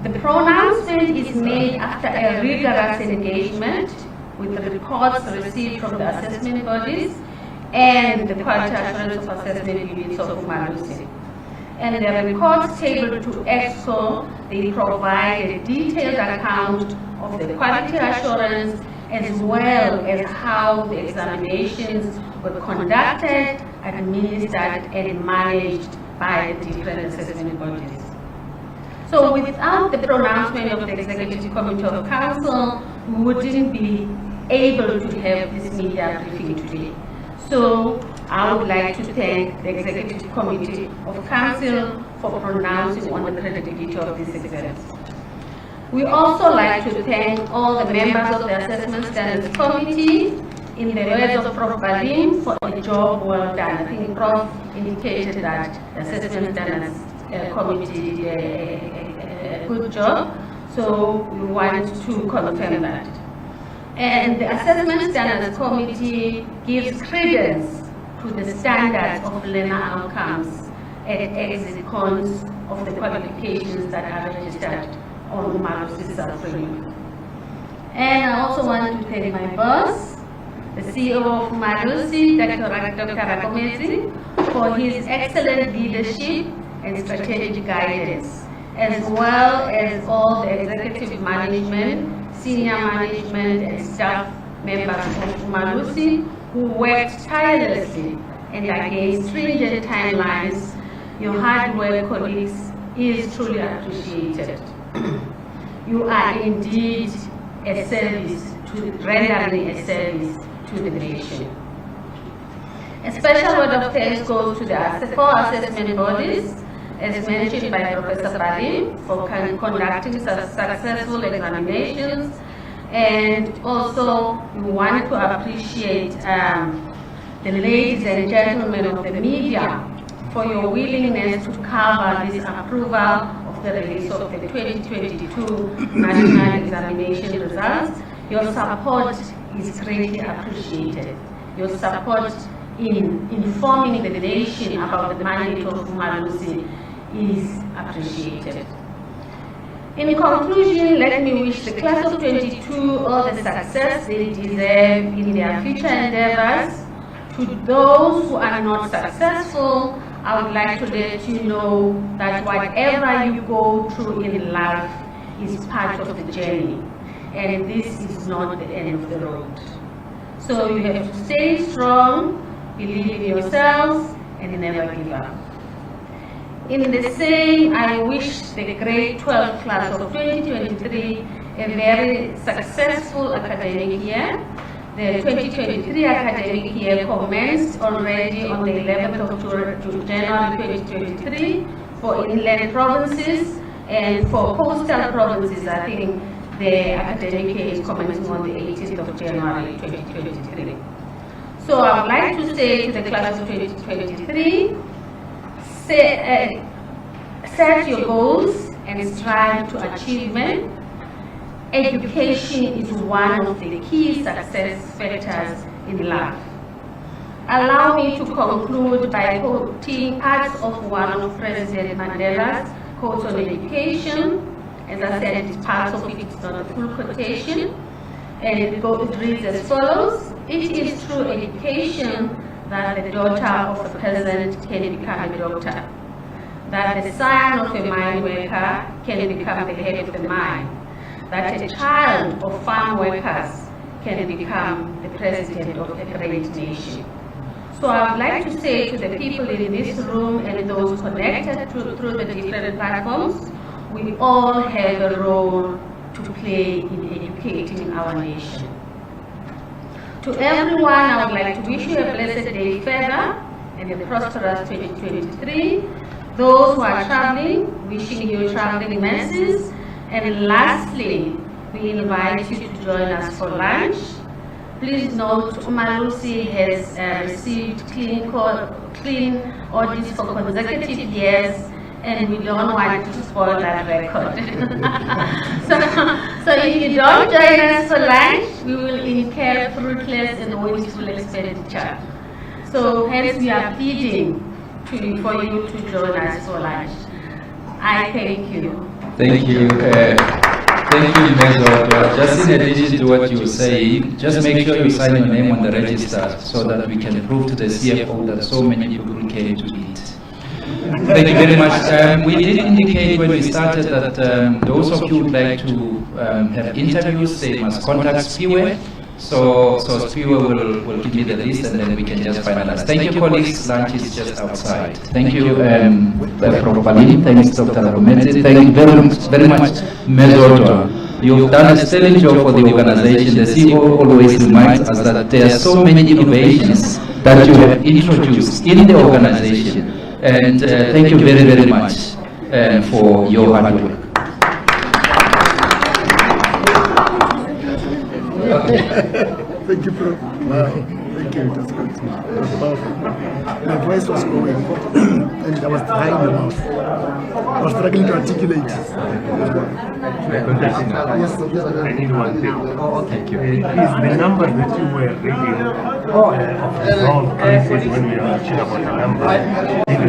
The pronouncement is made after a rigorous engagement with the reports received from the assessment bodies and the quality assurance of assessment units of Umalusi. And the reports tabled to EXCO, they provide a detailed account of the quality assurance as well as how the examinations were conducted, administered, and managed by the different assessment bodies. So without the pronouncement of the Executive Committee of Council, we wouldn't be able to have this media briefing today. So I would like to thank the Executive Committee of Council for pronouncing on the credibility of these exams. We also like to thank all the members of the Assessment Standards Committee, in the words of Prof. Balim, for a job well done. I think Prof indicated that the Assessment Standards Committee did a good job, so we want to confirm that. And the Assessment Standards Committee gives credence to the standards of learner outcomes at exit cons of the qualifications that are registered on Umalusi framework. And I also want to thank my boss, the CEO of Umalusi, Dr. Rakomezi, for his excellent leadership and strategic guidance, as well as all the executive management, senior management, and staff members of Umalusi who worked tirelessly and against stringent timelines. Your hard work, colleagues, is truly appreciated. You are indeed a service rendering a service to the nation. A special word of thanks goes to the four assessment bodies, as mentioned by Professor Balim, for conducting successful examinations, And also, we want to appreciate the ladies and gentlemen of the media for your willingness to cover this approval of the release of the 2022 national examination results. Your support is greatly appreciated. Your support in informing the nation about the mandate of Umalusi is appreciated. In conclusion, let me wish the class of 22 all the success they deserve in their future endeavors. To those who are not successful, I would like to let you know that whatever you go through in life is part of the journey, and this is not the end of the road. So you have to stay strong, believe in yourselves, and never give up. In the same, I wish the grade 12 class of 2023 a very successful academic year. The 2023 academic year commenced already on the 11th of January 2023 for inland provinces, and for coastal provinces, I think the academic year is commencing on the 18th of January 2023. So I would like to say to the class of 2023, set your goals and strive to achievement. Education is one of the key success factors in life. Allow me to conclude by quoting parts of one of President Mandela's quotes on education. As I said, it's part of it, it's not a full quotation. And it reads as follows: "It is through education that the daughter of a peasant can become a doctor, that the son of a mine worker can become the head of the mine, that a child of farm workers can become the president of a great nation." So I would like to say to the people in this room and those connected through the different platforms, we all have a role to play in educating our nation. To everyone, I would like to wish you a blessed day further and a prosperous 2023. Those who are traveling, wishing you traveling mercies. And lastly, we invite you to join us for lunch. Please note, Umalusi has received clean audits for consecutive years, and we don't want to spoil that record. so if you don't join us for lunch, we will incur fruitless and wasteful expenditure. So hence we are pleading for you to join us for lunch. I thank you.
Thank you. Thank you, Major. Just in addition to what you say, just make sure you sign your name on the register so that we can prove to the CFO that so many people came to eat. Thank you very much. We did indicate when we started that those of you who would like to have interviews, they must contact Spiwe. So Spiwe will give me the list and then we can just finalize. Thank you, colleagues. Lunch is just outside. Thank you, Prof. Balini. Thanks, Dr. Rakometse. Thank you very much, Mezotwa. You've done a sterling job for the organization. The CEO always reminds us that there are so many innovations that you have introduced in the organization. And thank you very, very much for your hard work.
Thank you, Prof. Wow. Thank you. That's good. My voice was going and I was dry in the mouth. I was struggling to articulate.
Yes, I need one thing. Thank you. Is the number that you were reading of resolved cases when we are talking about the number, even